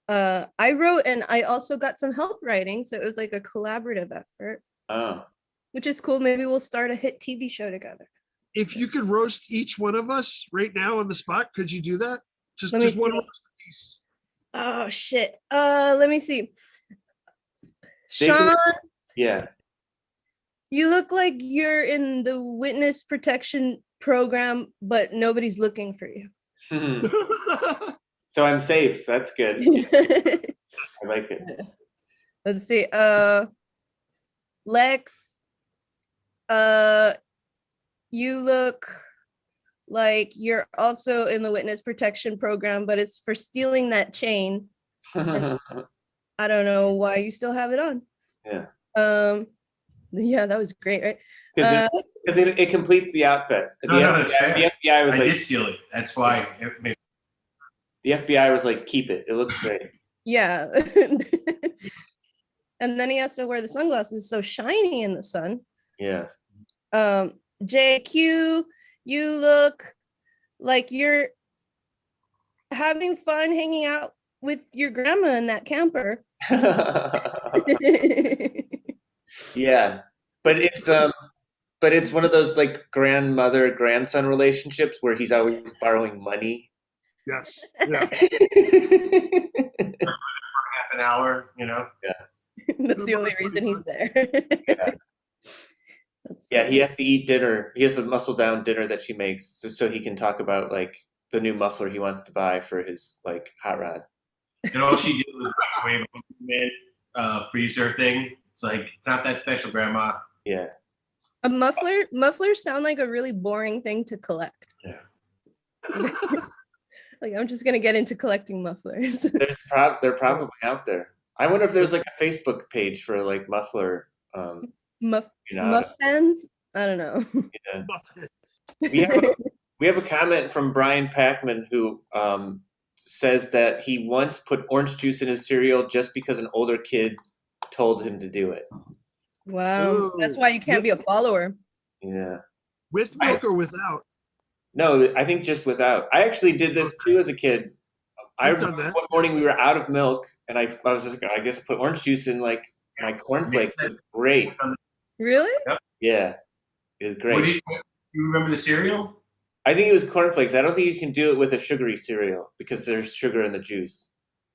I wrote, and I also got some help writing, so it was like a collaborative effort. Which is cool. Maybe we'll start a hit TV show together. If you could roast each one of us right now on the spot, could you do that? Just one roast piece. Oh shit. Let me see. Sean. Yeah. You look like you're in the witness protection program, but nobody's looking for you. So I'm safe. That's good. I like it. Let's see. Lex, you look like you're also in the witness protection program, but it's for stealing that chain. I don't know why you still have it on. Yeah. Yeah, that was great, right? Because it completes the outfit. No, that's fair. The FBI was I like, did steal it. That's why. the FBI was like, keep it. It looks great. Yeah. And then he has to wear the sunglasses so shiny in the sun. Yeah. JQ, you look like you're having fun hanging out with your grandma in that camper. Yeah. But it's one of those like grandmother grandson relationships where he's always borrowing money. Yes. Yeah. Half an hour, Yeah. That's the only reason he's there. Yeah. Yeah, he has to eat dinner. He has a muscle down dinner that she makes just so he can talk about like the new muffler he wants to buy for his like hot rod. And all she did was wave a freezer thing. It's like, it's not that special, Grandma. Yeah. A mufflers sound like a really boring thing to collect. Yeah. Like, I'm just gonna get into collecting mufflers. They're probably out there. I wonder if there's like a Facebook page for like muffler. Muffins? I don't know. Yeah. We have a comment from Brian Packman who says that he once put orange juice in his cereal just because an older kid told him to do it. Wow. Ooh. That's why you can't be a follower. Yeah. With milk or without? No, I think just without. I actually did this too as a kid. I I've done remember that. one morning we were out of milk and I was just like, I guess I put orange juice in like my cornflakes. It was great. Really? Yeah. It was great. Do you remember the cereal? I think it was cornflakes. I don't think you can do it with a sugary cereal because there's sugar in the juice.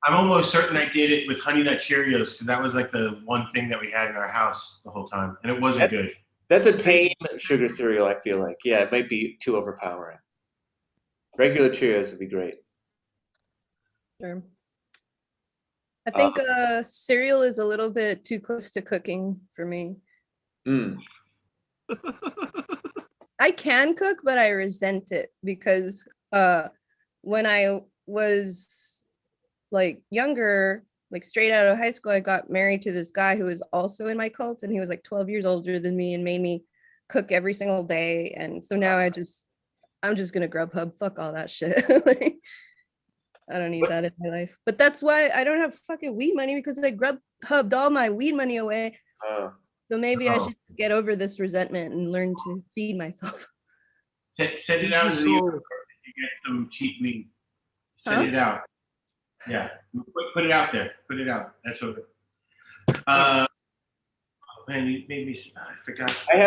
I'm almost certain I did it with Honey Nut Cheerios because that was like the one thing that we had in our house the whole time, and it wasn't good. That's a tame sugar cereal, I feel like. Yeah, it might be too overpowering. Regular Cheerios would be great. Sure. I think cereal is a little bit too close to cooking for me. I can cook, but I resent it because when I was like younger, like straight out of high school, I got married to this guy who was also in my cult, and he was like 12 years older than me and made me cook every single day. And so now I'm just gonna Grubhub. Fuck all that shit. Like, I don't need that in my life. But that's why I don't have fucking weed money, because I Grubhubbed all my weed money away. So maybe I should get over this resentment and learn to feed myself. Send it out in the universe. You get some cheap weed. Send it out. Yeah, put it out there. Put it out. That's what. Man, you made me. I forgot. I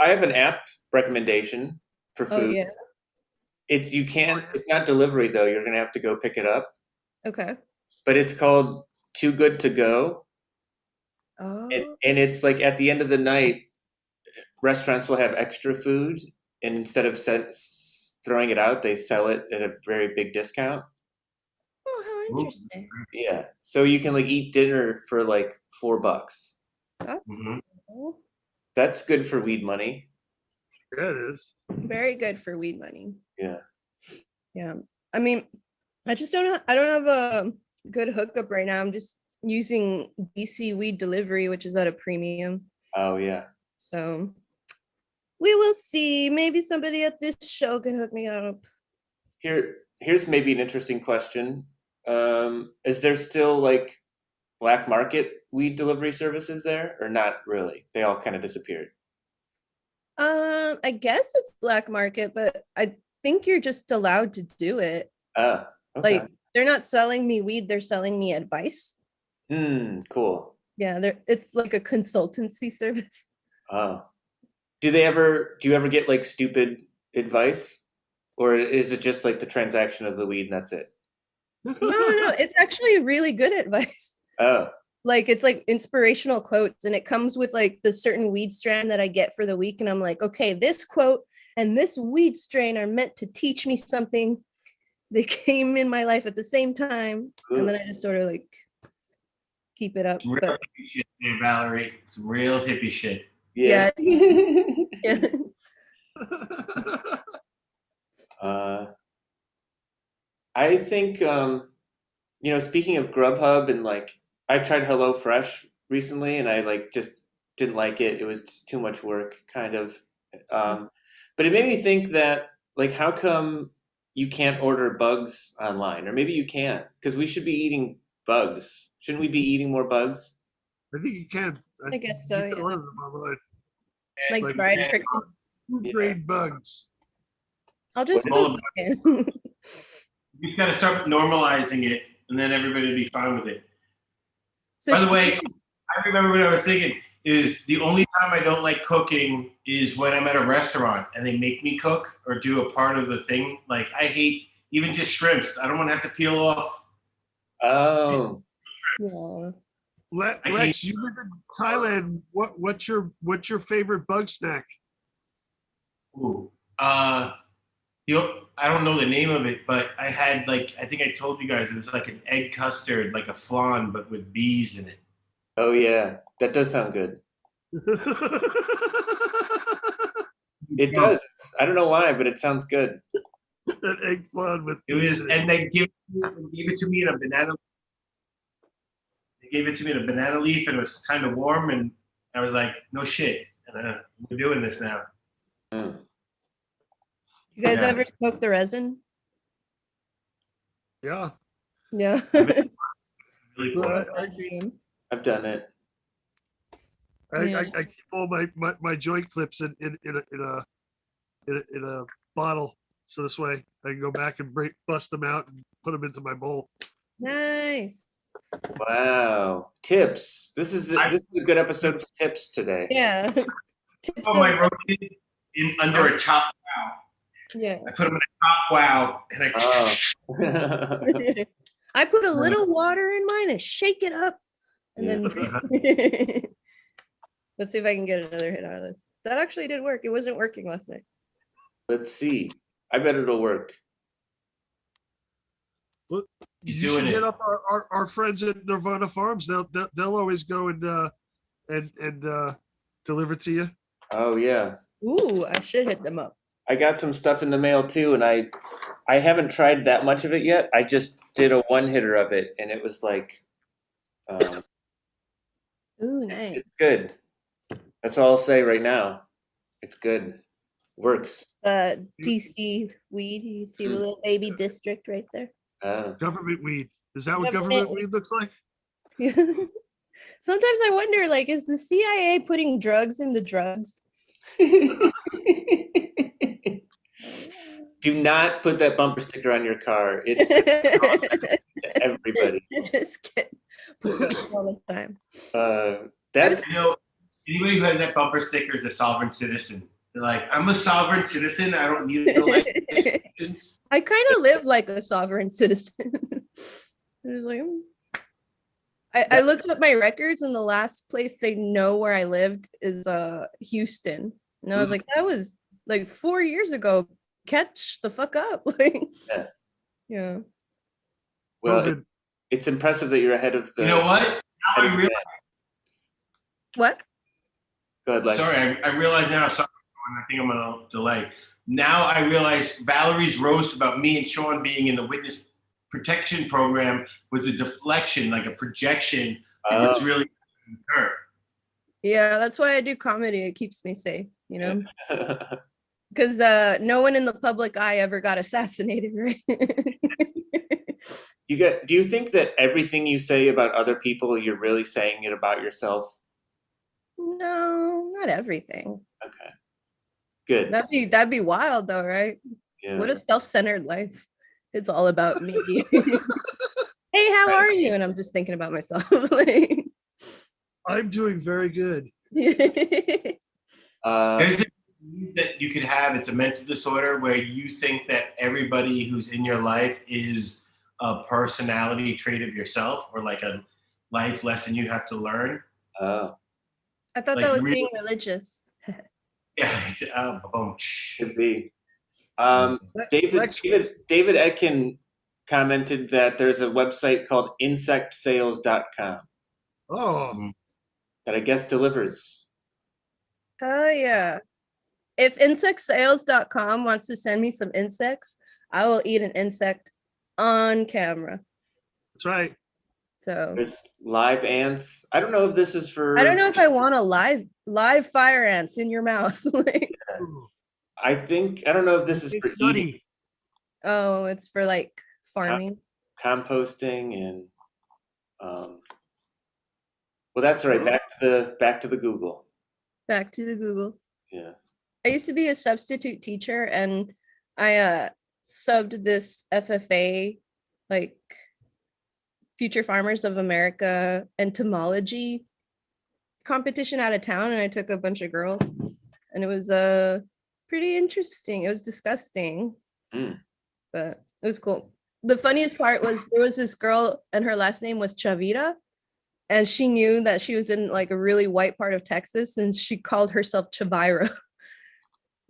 have an app recommendation for food. Oh, yeah. It's not delivery though. You're gonna have to go pick it up. Okay. But it's called Too Good to Go. Oh. And it's like at the end of the night, restaurants will have extra food, and instead of throwing it out, they sell it at a very big discount. Oh, how interesting. Yeah, so you can like eat dinner for like $4. That's cool. That's good for weed money. Yeah, it is. Very good for weed money. Yeah. Yeah. I mean, I don't have a good hookup right now. I'm just using DC Weed Delivery, which is at a premium. Oh yeah. So we will see. Maybe somebody at this show can hook me up. Here's maybe an interesting question. Is there still like black market weed delivery services there, or not really? They all kind of disappeared. I guess it's black market, but I think you're just allowed to do it. Okay. Like, they're not selling me weed, they're selling me advice. Cool. Yeah, it's like a consultancy service. Oh. Do you ever get like stupid advice? Or is it just like the transaction of the weed and that's it? No, it's actually really good advice. Oh. Like, it's like inspirational quotes, and it comes with like the certain weed strand that I get for the week, and I'm like, okay, this quote and this weed strain are meant to teach me something. They came in my life at the same time, and then I just sort of like keep it up. Some real hippie shit there, Valarie. Some real hippie shit. Yeah. Yeah. I think speaking of Grubhub and like I tried HelloFresh recently and I like just didn't like it. It was just too much work, kind of. But it made me think that like how come you can't order bugs online? Or maybe you can, because we should be eating bugs. Shouldn't we be eating more bugs? I think you can. I guess so, You can yeah. order them online. Like Like, fried yeah. crickets. Food grade bugs. I'll just Well, cook it. You just got to start normalizing it, and then everybody will be fine with it. So By the way, I remember what I was thinking is the only time I don't like cooking is when I'm at a restaurant and they make me cook or do a part of the thing. Like I hate even just shrimps. I don't want to have to peel off. Oh. yeah. Lex, you live in Thailand. What's your favorite bug snack? Ooh. I don't know the name of it, but I had like I think I told you guys it was like an egg custard, like a flan, but with bees in it. Oh yeah, that does sound good. It does. I don't know why, but it sounds good. An egg flan with It was, bees in it. and they gave it to me in a banana. They gave it to me in a banana leaf, and it was kind of warm, and I was like, "No shit," and we're doing this now. Mm. You guys Yeah. ever smoke the resin? Yeah. Yeah. Really Well, cool. My dream. I've done it. I keep all my joint clips in a bottle, so this way I can go back and bust them out and put them into my bowl. Nice. Wow. Tips. This is a good episode for tips today. Yeah. Tips Oh, my of- roaches in under a chop wow. yeah. I put them in a chop wow, and I. Oh. I put a little water in mine and shake it up. And then let's see if I can get another hit out of this. That actually did work. It wasn't working last night. Let's see. I bet it'll work. You He's should doing hit it. up our friends at Nirvana Farms. They'll always go and deliver to you. Oh yeah. Ooh, I should hit them up. I got some stuff in the mail too, and I haven't tried that much of it yet. I just did a one hitter of it, and it was like, Ooh, nice. it's good. That's all I'll say right now. It's good. Works. DC weed. You see the little baby district right there. Government weed. Is that what government weed looks like? Sometimes I wonder, like, is the CIA putting drugs in the drugs? Do not put that bumper sticker on your car. It's to everybody. Just get put up all the time. That's Anybody who has that bumper sticker is a sovereign citizen. They're like, I'm a sovereign citizen. I don't need a license. I kind of live like a sovereign citizen. I was like, I looked up my records, and the last place they know where I lived is Houston. And I was like, that was like 4 years ago. Catch the fuck up. Like, yeah. well, it's impressive that you're ahead of the. You know what? Now I realize. What? Go ahead, Lex. Sorry, I realize now. Sorry, I think I'm on a delay. Now I realize Valerie's roast about me and Sean being in the witness protection program was a deflection, like a projection. It's really her. Yeah, that's why I do comedy. It keeps me safe, you know? Because no one in the public eye ever got assassinated, right? Do you think that everything you say about other people, you're really saying it about yourself? No, not everything. Okay. Good. That'd be wild though, right? Yeah. What a self-centered life. It's all about me. Hey, how are you? And I'm just thinking about myself. Like, I'm doing very good. There's a disease that you could have. It's a mental disorder where you think that everybody who's in your life is a personality trait of yourself or like a life lesson you have to learn. Oh. I thought Like, that was really- being religious. Yeah. Boom. Could be. David Lex, David Etkin commented that there's a website called insectsales.com oh, that I guess delivers. Oh yeah. If insectsales.com wants to send me some insects, I will eat an insect on camera. that's right. So There's live ants. I don't know if this is for. I don't know if I want a live fire ants in your mouth. Like, Ooh, I don't know if this is it's for eating, nutty. oh, it's for like farming. composting, and well, that's right. Back to the Google. Back to the Google. Yeah. I used to be a substitute teacher and I subbed this FFA, like Future Farmers of America entomology competition out of town, and I took a bunch of girls and it was pretty interesting. It was disgusting, but it was cool. The funniest part was there was this girl and her last name was Chavira, and she knew that she was in like a really white part of Texas and she called herself Chavira.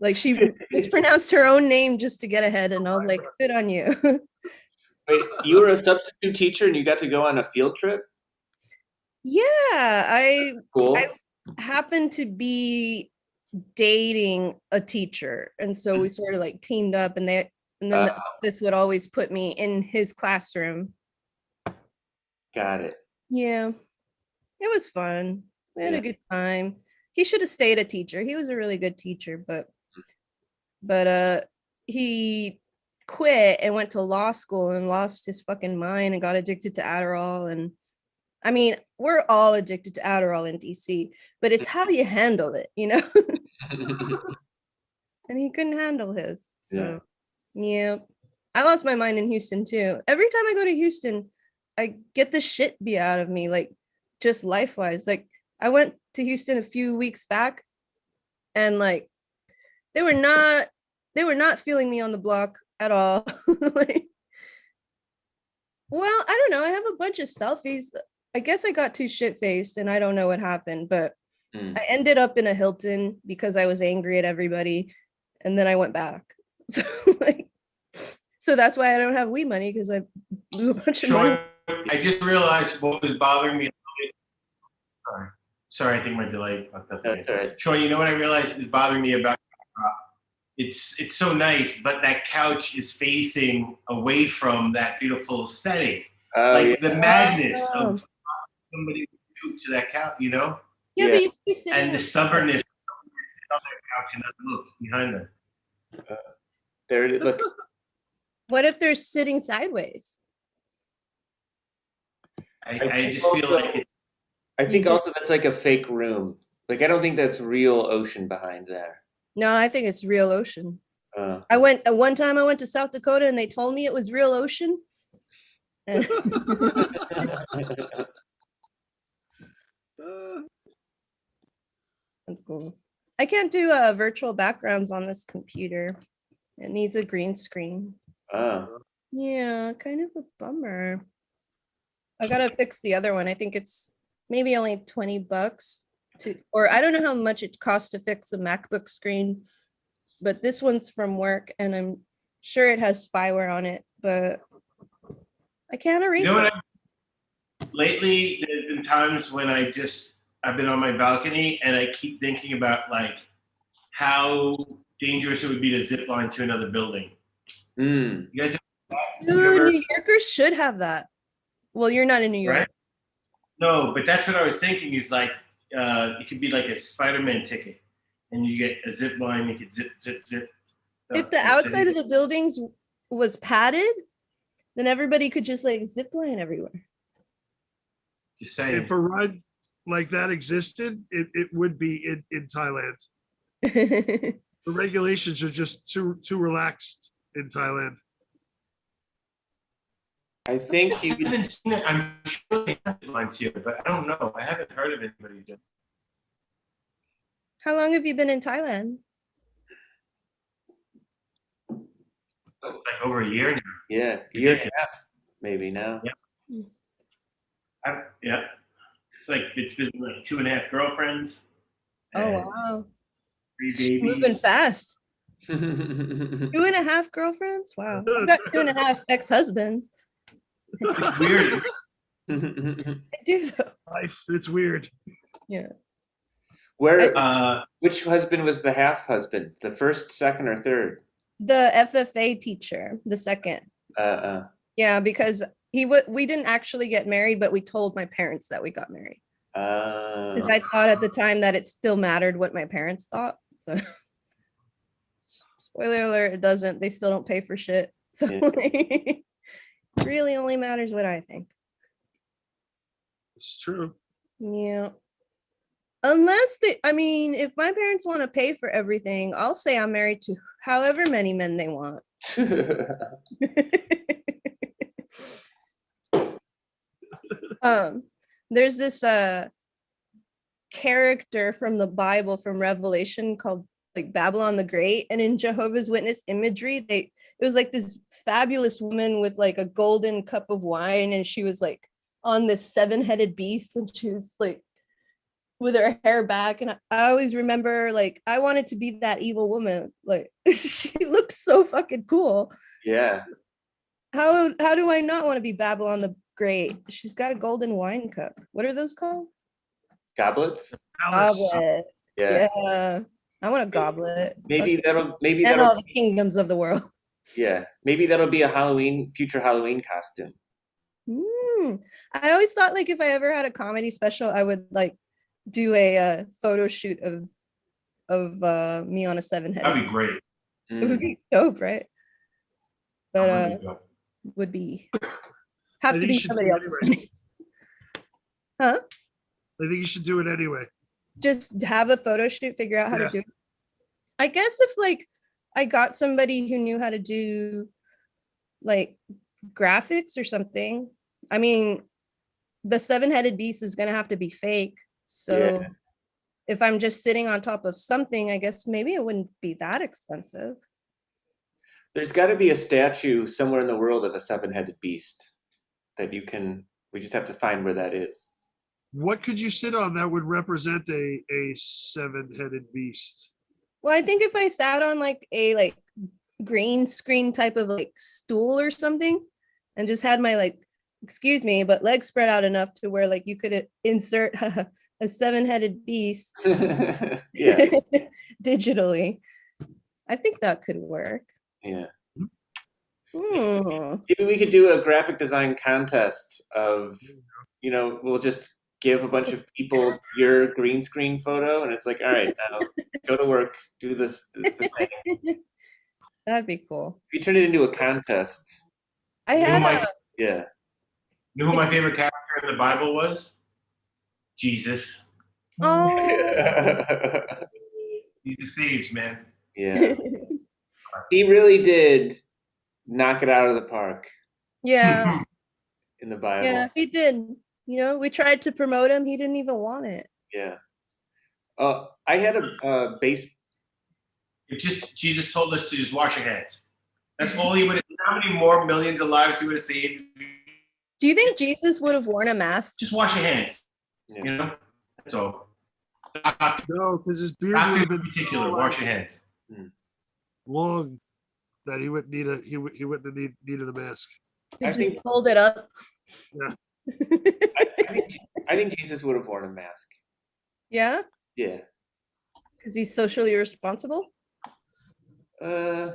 Like she mispronounced her own name just to get ahead, and I was like, good on you. Wait, you were a substitute teacher and you got to go on a field trip? Yeah, I Cool. happened to be dating a teacher, and so we sort of like teamed up, and then the office would always put me in his classroom. Got it. Yeah, it was fun. We had a good time. He should have stayed a teacher. He was a really good teacher, but he quit and went to law school and lost his fucking mind and got addicted to Adderall. And I mean, we're all addicted to Adderall in DC, but it's how you handle it, you know? And he couldn't handle his. So yeah. I lost my mind in Houston too. Every time I go to Houston, I get the shit beat out of me, like just life-wise. Like I went to Houston a few weeks back and like they were not feeling me on the block at all. Like, well, I don't know. I have a bunch of selfies. I guess I got too shit-faced and I don't know what happened, but I ended up in a Hilton because I was angry at everybody, and then I went back. So like, so that's why I don't have weed money, because I blew a bunch of money. I just realized what was bothering me. Sorry, I think my delay fucked up. That's all right. Sean, you know what I realized is bothering me about it's so nice, but that couch is facing away from that beautiful setting. The madness of somebody do to that couch, you know? Yeah, but you can sit and the stubbornness of sit on that couch and not look behind them. There it is. Look. What if they're sitting sideways? I just feel like it. I think also that's like a fake room. Like I don't think that's real ocean behind there. No, I think it's real ocean. One time I went to South Dakota and they told me it was real ocean. That's cool. I can't do virtual backgrounds on this computer. It needs a green screen. Yeah, kind of a bummer. I gotta fix the other one. I think it's maybe only $20 or I don't know how much it costs to fix a MacBook screen, but this one's from work and I'm sure it has spyware on it, but I can't erase it. Lately, there's been times when I've been on my balcony and I keep thinking about like how dangerous it would be to zip line to another building. You guys New Yorkers should have that. Well, you're not in New York. Right? No, but that's what I was thinking is like, it could be like a Spider-Man ticket and you get a zip line, you could zip. If the outside of the buildings was padded, then everybody could just like zip line everywhere. Just saying. If a ride like that existed, it would be in Thailand. The regulations are just too relaxed in Thailand. I think you haven't seen it. I'm sure they have lines here, but I don't know. I haven't heard of anybody doing. How long have you been in Thailand? Like over a year now. Yeah, a year and a half, maybe now. Yeah. Yeah. It's been like 2.5 girlfriends. Oh wow. 3 Moving babies. fast. 2.5 girlfriends? Wow. I've got 2.5 ex-husbands. It's weird. I do though. Life, it's weird. Yeah. Which husband was the half husband? The first, second, or third? The FFA teacher, the second. Yeah, because we didn't actually get married, but we told my parents that we got married. Because I thought at the time that it still mattered what my parents thought. So spoiler alert, it doesn't. They still don't pay for shit. So it really only matters what I think. It's true. Yeah. Unless if my parents want to pay for everything, I'll say I'm married to however many men they want. There's this character from the Bible, from Revelation, called like Babylon the Great, and in Jehovah's Witness imagery, it was like this fabulous woman with like a golden cup of wine, and she was like on this 7-headed beast, and she was like with her hair back, and I always remember like I wanted to be that evil woman. Like she looked so fucking cool. Yeah. How do I not want to be Babylon the Great? She's got a golden wine cup. What are those called? Goblets? Goblet. Yeah. I want a goblet. Maybe all the kingdoms of the world. Yeah. Maybe that'll be a future Halloween costume. I always thought like if I ever had a comedy special, I would like do a photo shoot of me on a 7-headed. That'd be great. It would be dope, right? But would be have to be somebody else's money. Huh? I think you should do it anyway. Just have a photo shoot, figure out how to do it. I guess if like I got somebody who knew how to do like graphics or something. I mean, the 7-headed beast is gonna have to be fake. So if I'm just sitting on top of something, I guess maybe it wouldn't be that expensive. There's got to be a statue somewhere in the world of a 7-headed beast that we just have to find where that is. What could you sit on that would represent a 7-headed beast? Well, I think if I sat on like a green screen type of like stool or something and just had my like, excuse me, but legs spread out enough to where like you could insert a 7-headed beast digitally. I think that could work. Yeah. Maybe we could do a graphic design contest of, we'll just give a bunch of people your green screen photo, and it's like, all right, now go to work, do this thing. That'd be cool. If you turn it into a contest. You know who my favorite character in the Bible was? Jesus. Oh. Jesus saves, man. Yeah. He really did knock it out of the park. Yeah. In the Bible. Yeah, he did. We tried to promote him. He didn't even want it. Yeah. I had a base. Jesus told us to just wash your hands. That's all he would have. How many more millions of lives he would have saved? Do you think Jesus would have worn a mask? Just wash your hands. Yeah. That's all. No, because his beard would have been particular. Wash your hands. Long that he wouldn't need he wouldn't have needed the mask. He just pulled it up. Yeah. I think Jesus would have worn a mask. Yeah? Yeah. Because he's socially responsible? I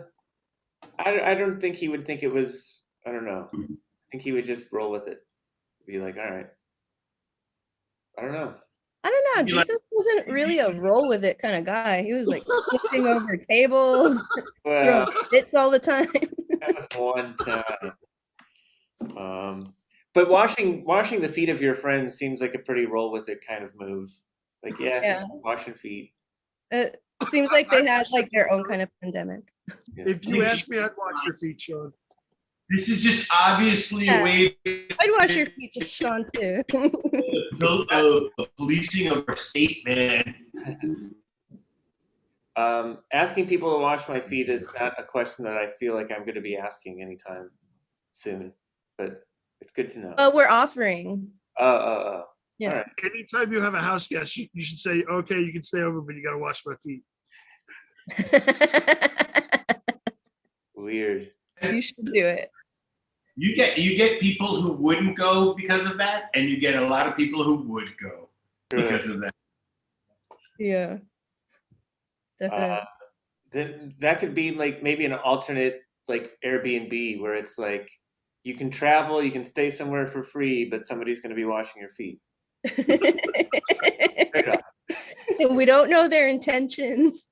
don't think he would think it was, I don't know. I think he would just roll with it. Be like, all right. I don't know. Jesus wasn't really a roll with it kind of guy. He was like flipping over tables, throwing hits all the time. That was one time. But washing the feet of your friends seems like a pretty roll with it kind of move. Like, washing feet. It seems like they had like their own kind of pandemic. Yeah. If you ask me, I'd wash your feet, Sean. This is just obviously a way. I'd wash your feet, Sean, too. The policing of our state, man. Asking people to wash my feet is not a question that I feel like I'm going to be asking anytime soon, but it's good to know. We're offering. Yeah. All right. Anytime you have a house guest, you should say, okay, you can stay over, but you got to wash my feet. Weird. You should do it. You get people who wouldn't go because of that, and you get a lot of people who would go because of that. Yeah. Definitely. Then that could be like maybe an alternate like Airbnb where it's like you can travel, you can stay somewhere for free, but somebody's going to be washing your feet. Straight up. And we don't know their intentions.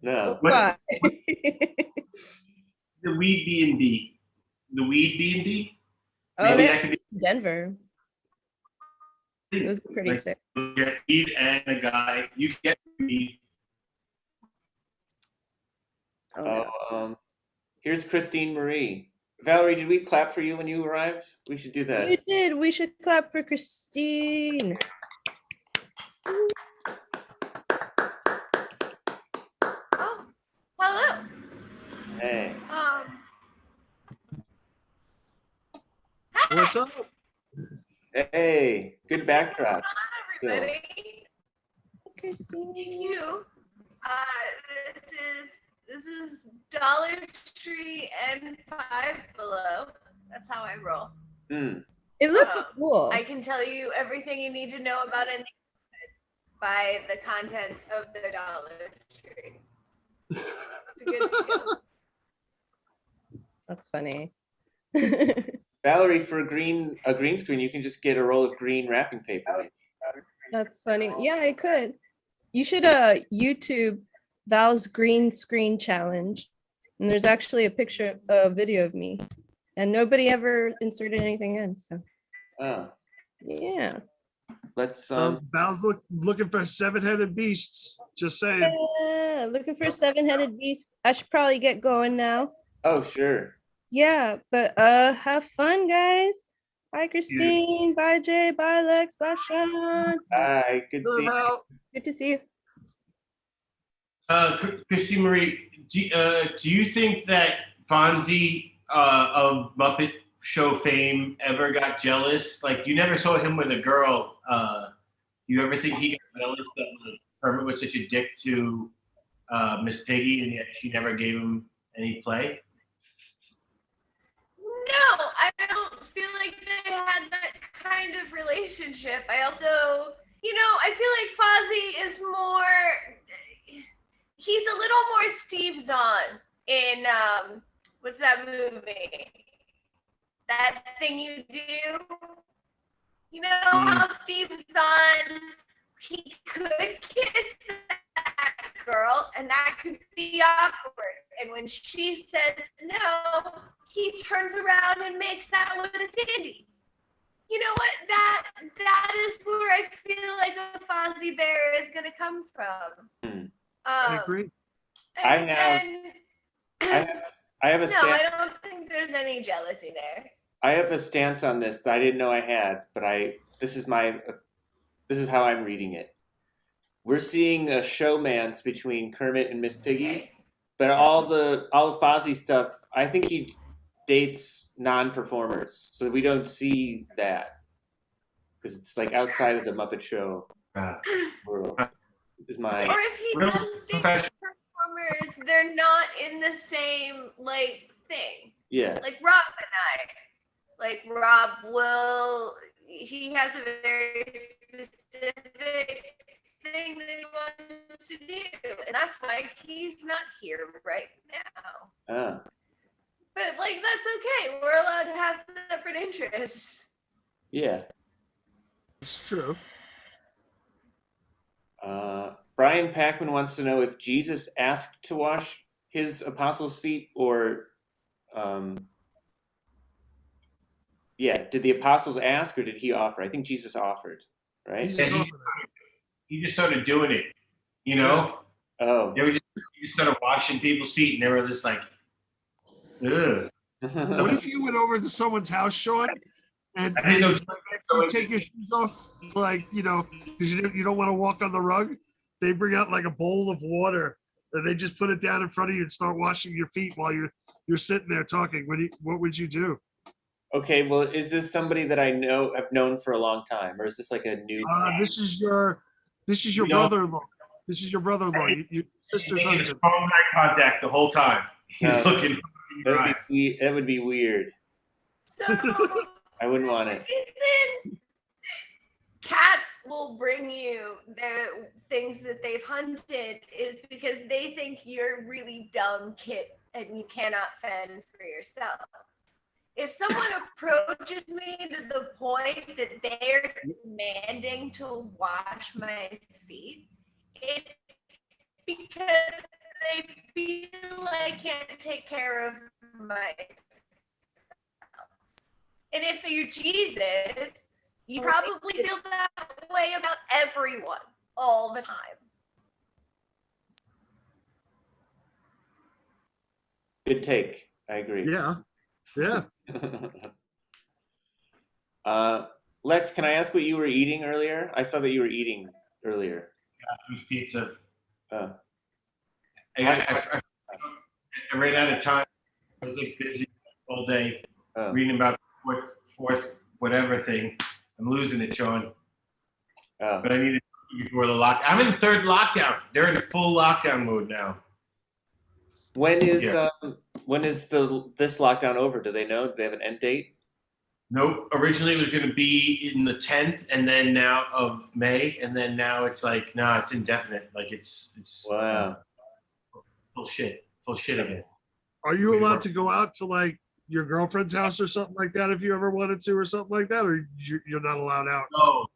No. Why? The weed B&B. The weed B&B? Oh, Maybe they're that could be in Denver. Those are pretty like, sick. you get weed and a guy. You get weed. Oh, no. Here's Christine Marie. Valerie, did we clap for you when you arrived? We should do that. You did. We should clap for Christine. Oh, hello. Hey. What's up? Hey. Good backdrop. Hi, everybody. Christine. Thank you. This is Dollar Tree and Five Below. That's how I roll. It looks cool. I can tell you everything you need to know about a neighborhood by the contents of the Dollar Tree. It's a good skill. That's funny. Valerie, for a green screen, you can just get a roll of green wrapping paper. That's funny. Yeah, I could. You should YouTube Val's green screen challenge. And there's actually a video of me. And nobody ever inserted anything in. So Oh. yeah. Let's Val's looking for 7-headed beasts. Just saying. Yeah, looking for a 7-headed beast. I should probably get going now. Oh, sure. Yeah, but have fun, guys. Bye, Christine. Bye, Jay. Bye, Lex. Bye, Sean. Bye. Good to see you. Good to see you. Christine Marie, do you think that Fonzie of Muppet Show fame ever got jealous? Like, you never saw him with a girl. You ever think he got jealous that Kermit was such a dick to Miss Piggy, and yet she never gave him any play? No, I don't feel like they had that kind of relationship. I also, I feel like Fozzie is he's a little more Steve Zahn in, what's that movie? That Thing You Do? You know how Steve Zahn, he could kiss that girl, and that could be awkward. And when she says no, he turns around and makes that with his titty. You know what? That is where I feel like a Fozzie Bear is gonna come from. I agree. I have a no, stance. I don't think there's any jealousy there. I have a stance on this that I didn't know I had, but this is how I'm reading it. We're seeing a showmance between Kermit and Miss Piggy, Okay. but all the Fozzie stuff, I think he dates non-performers, so we don't see that because it's like outside of the Muppet Show world. Is my Or if he does date performers, they're not in the same thing. Yeah. Like Rob and I. Like Rob he has a very specific thing that he wants to do, and that's why he's not here right now. But that's okay. We're allowed to have separate interests. Yeah. It's true. Brian Packman wants to know if Jesus asked to wash his apostles' feet, or did the apostles ask or did he offer? I think Jesus offered, right? He just started doing it, you know? Oh. He just started washing people's feet, and they were just like, ugh. What if you went over to someone's house, Sean, and I didn't know. you take your shoes off, because you don't want to walk on the rug? They bring out like a bowl of water, and they just put it down in front of you and start washing your feet while you're sitting there talking. What would you do? Okay, well, is this somebody that I've known for a long time, or is this like a new? This is your brother-in-law. This is your brother-in-law. You sister's Making husband. strong eye contact the whole time. He's No. looking in your eyes. That would be weird. So I wouldn't want it. reason cats will bring you the things that they've hunted is because they think you're a really dumb kid and you cannot fend for yourself. If someone approaches me to the point that they're demanding to wash my feet, it's because they feel I can't take care of myself. And if you're Jesus, you probably feel that way about everyone all the time. Good take. I agree. Yeah. Yeah. Lex, can I ask what you were eating earlier? I saw that you were eating earlier. It was pizza. Oh. I ran out of time. I was like busy all day reading about the fourth whatever thing. I'm losing it, Sean. Oh. But I needed to before the lock. I'm in the third lockdown. They're in full lockdown mode now. When is Yeah. this lockdown over? Do they know? Do they have an end date? Nope. Originally it was going to be in the 10th, and then now of May, and then now it's like no, it's indefinite. Like it's Wow. Full shit again. Are you allowed to go out to like your girlfriend's house or something like that if you ever wanted to or something like that, or you're not allowed out? No.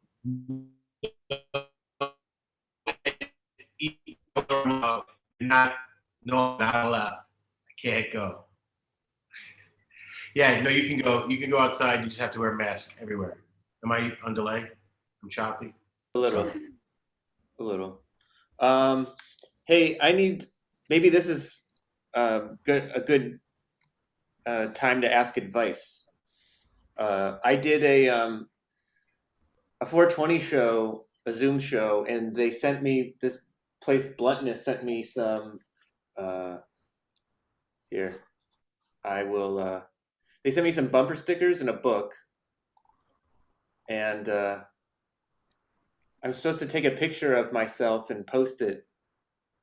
Not allowed. I can't go. Yeah, no, you can go. You can go outside. You just have to wear a mask everywhere. Am I on delay? I'm choppy. A little. Hey, maybe this is a good time to ask advice. I did a 420 show, a Zoom show, and they sent me this place. Bluntness sent me some. Here, I will. They sent me some bumper stickers and a book, and I'm supposed to take a picture of myself and post it,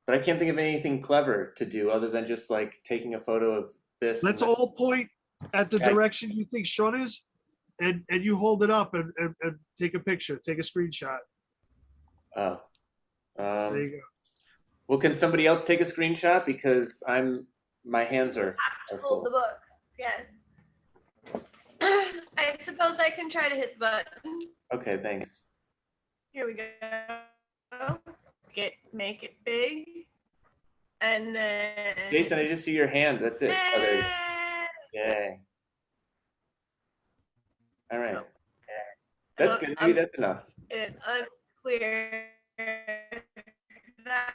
but I can't think of anything clever to do other than just like taking a photo of this. Let's all point at the direction you think Sean is, and you hold it up and take a picture, take a screenshot. Oh. There you go. Well, can somebody else take a screenshot because my hands are Hold full. the books, yes. I suppose I can try to hit the button. Okay, thanks. Here we go. Make it big. And then Jason, I just see your hand. That's it. Oh, there you go. Yay. All right. That's good. Maybe that's enough. It's unclear that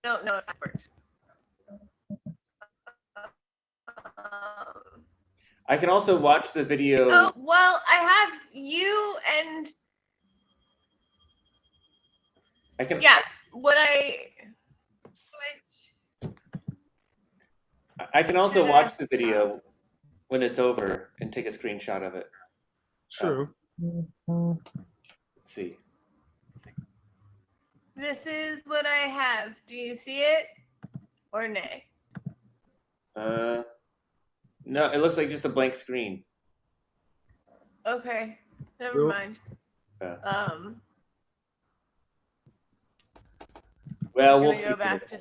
no, it worked. I can also watch the video. Oh, well, I have you and I can. yeah. What I can also watch the video when it's over and take a screenshot of it. True. Let's see. This is what I have. Do you see it or nay? No, it looks like just a blank screen. Okay, never mind. Well, we'll go back to.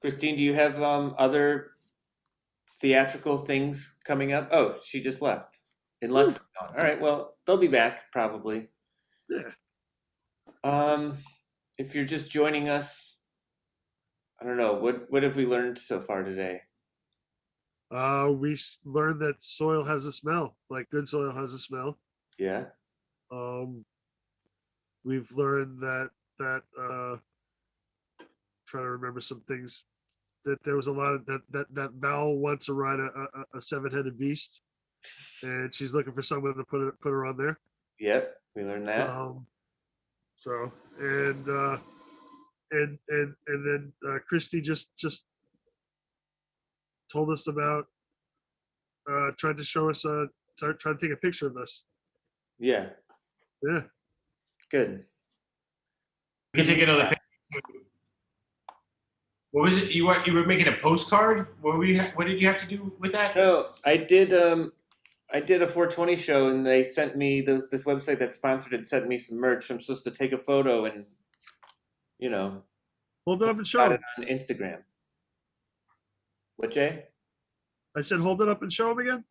Christine, do you have other theatrical things coming up? Oh, she just left. All right, well, they'll be back probably. Yeah. If you're just joining us, I don't know, what have we learned so far today? We learned that soil has a smell, like good soil has a smell. Yeah. We've learned that trying to remember some things, that there was a lot of that Val wants to ride a 7-headed beast, and she's looking for someone to put her on there. Yep, we learned that. So and then Christy just told us about tried to show us, tried to take a picture of us. Yeah, Yeah. good. You can take another picture. What was it? You were making a postcard? What did you have to do with that? No, I did a 420 show, and they sent me this website that sponsored it sent me some merch. I'm supposed to take a photo and, Hold it up and show got him. it on Instagram. What, Jay? I said, hold it up and show him again.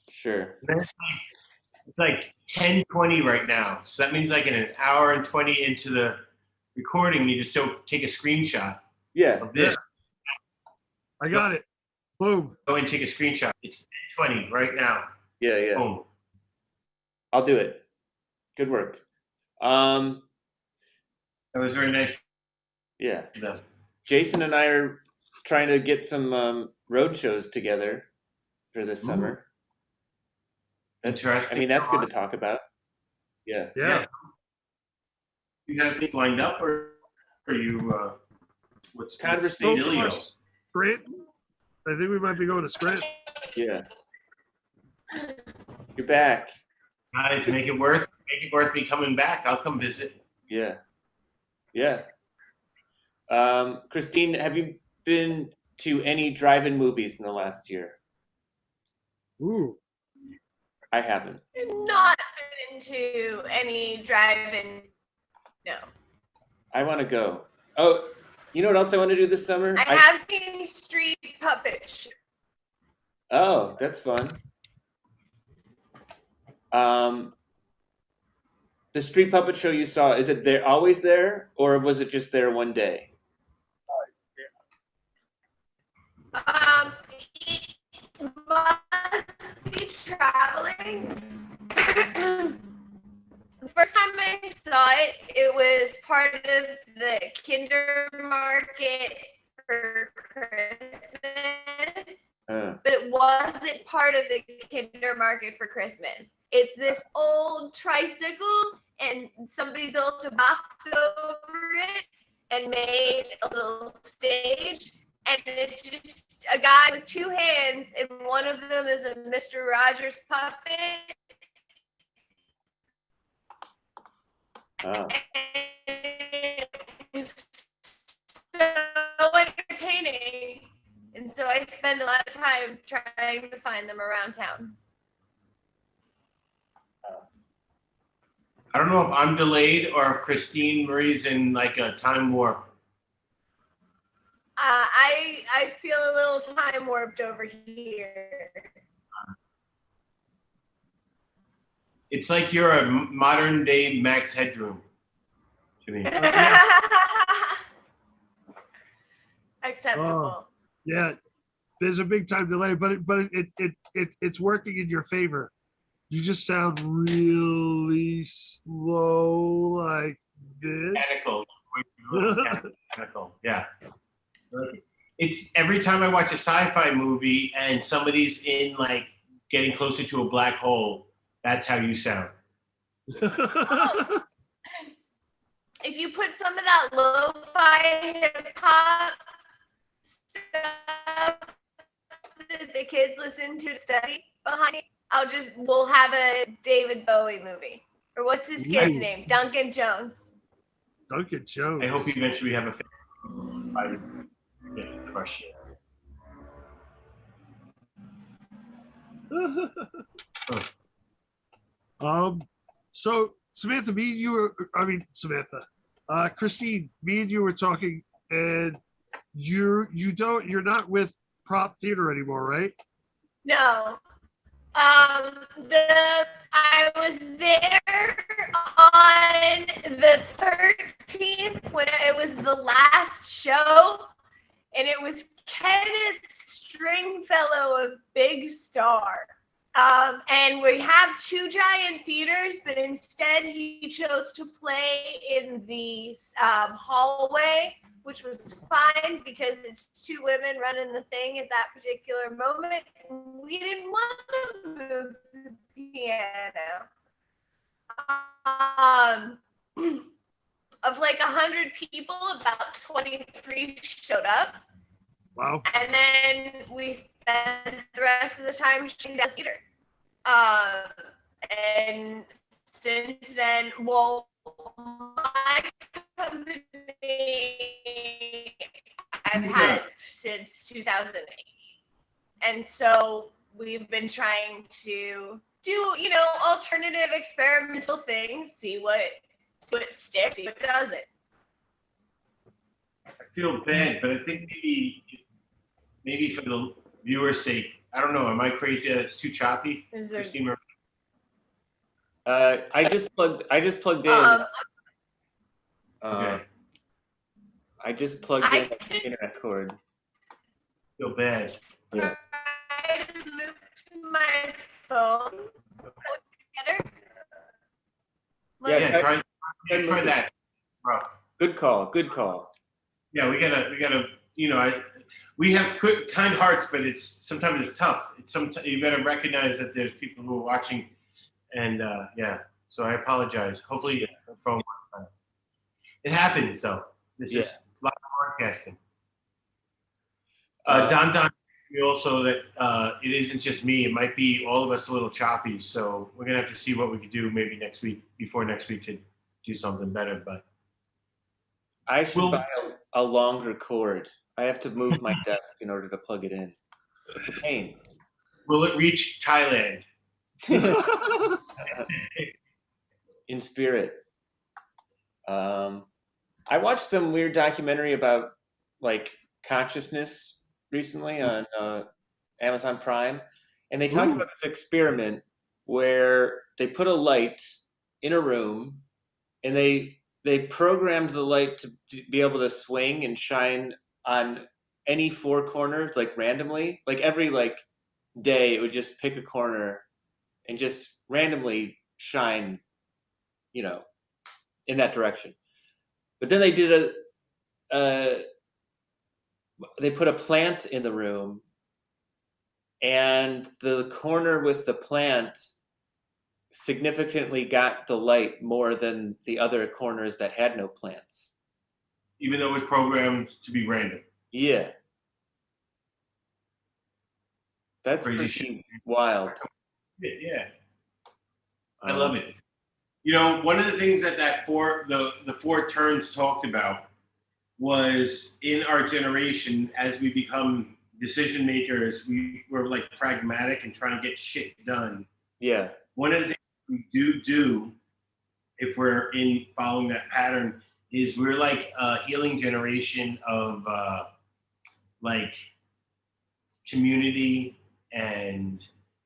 Sure. It's like 10:20 right now. So that means like in an hour and 20 into the recording, you just don't take a screenshot Yeah. of this. I got it. Boom. Go and take a screenshot. It's 10:20 right now. Yeah. Boom. I'll do it. Good work. That was very nice Yeah. of them. Jason and I are trying to get some road shows together for this summer. Interesting. I mean, that's good to talk about. Yeah. Yeah. You have things lined up, or are you? What's Conversation. So far, Dealio? Scranton. I think we might be going to Scranton. Yeah. You're back. Guys, make it worth me coming back. I'll come visit. Yeah. Christine, have you been to any drive-in movies in the last year? Ooh. I haven't. Not been into any drive-in. No. I want to go. Oh, you know what else I want to do this summer? I have seen Street Puppet Show. Oh, that's fun. The Street Puppet Show you saw, is it there always there, or was it just there one day? He must be traveling. The first time I saw it, it was part of the Kinder Market for Christmas. But it wasn't part of the Kinder Market for Christmas. It's this old tricycle, and somebody built a box over it and made a little stage. And it's just a guy with two hands, and one of them is a Mr. Rogers puppet. Oh. And it was so entertaining. And so I spend a lot of time trying to find them around town. I don't know if I'm delayed or if Christine Marie's in like a time warp. I feel a little time warped over here. It's like you're a modern day Max Headroom to me. Acceptable. Yeah, there's a big time delay, but it's working in your favor. You just sound really slow, like this. Mechanical. Yeah. It's every time I watch a sci-fi movie and somebody's in like getting closer to a black hole, that's how you sound. If you put some of that lo-fi hip-hop stuff that the kids listen to study behind it, we'll have a David Bowie movie. Or what's his kid's name? Duncan Jones. Duncan Jones. I hope eventually we have a question. So Samantha, Christine, me and you were talking, and you're not with Prop Theater anymore, right? No. I was there on the 13th when it was the last show, and it was Kenneth Stringfellow of Big Star. And we have two giant theaters, but instead he chose to play in the hallway, which was fine because it's two women running the thing at that particular moment. We didn't want to move the piano. Of like 100 people, about 23 showed up. Wow. And then we spent the rest of the time shooting down the theater. And since then, well, my company I've had since 2008. And so we've been trying to do, alternative experimental things, see what sticks, see what doesn't. I feel bad, but I think maybe for the viewer's sake, I don't know. Am I crazy that it's too choppy? Is there, Christine, I just plugged in. okay. I just plugged in the internet cord. Feel bad. Yeah. I moved to my phone together. Yeah, Try that. Rough. Good call. Yeah, we gotta. We have kind hearts, but sometimes it's tough. You gotta recognize that there's people who are watching, and yeah. So I apologize. Hopefully, the phone works. It happens, though. This is a lot of broadcasting. Don, me also that it isn't just me. It might be all of us a little choppy. So we're gonna have to see what we could do maybe next week, before next week, to do something better. But I should buy a longer cord. I have to move my desk in order to plug it in. It's a pain. Will it reach Thailand? In spirit. I watched some weird documentary about like consciousness recently on Amazon Prime, and they talked about this experiment where they put a light in a room, and they programmed the light to be able to swing and shine on any four corners, like randomly. Like every day, it would just pick a corner and just randomly shine, in that direction. But then they did they put a plant in the room, and the corner with the plant significantly got the light more than the other corners that had no plants. Even though it's programmed to be random. Yeah. That's Crazy pretty shit. wild. Yeah. I love it. One of the things that the four turns talked about was, in our generation, as we become decision makers, we're like pragmatic and trying to get shit done. Yeah. One of the things we do if we're in following that pattern is we're like a healing generation of like community, and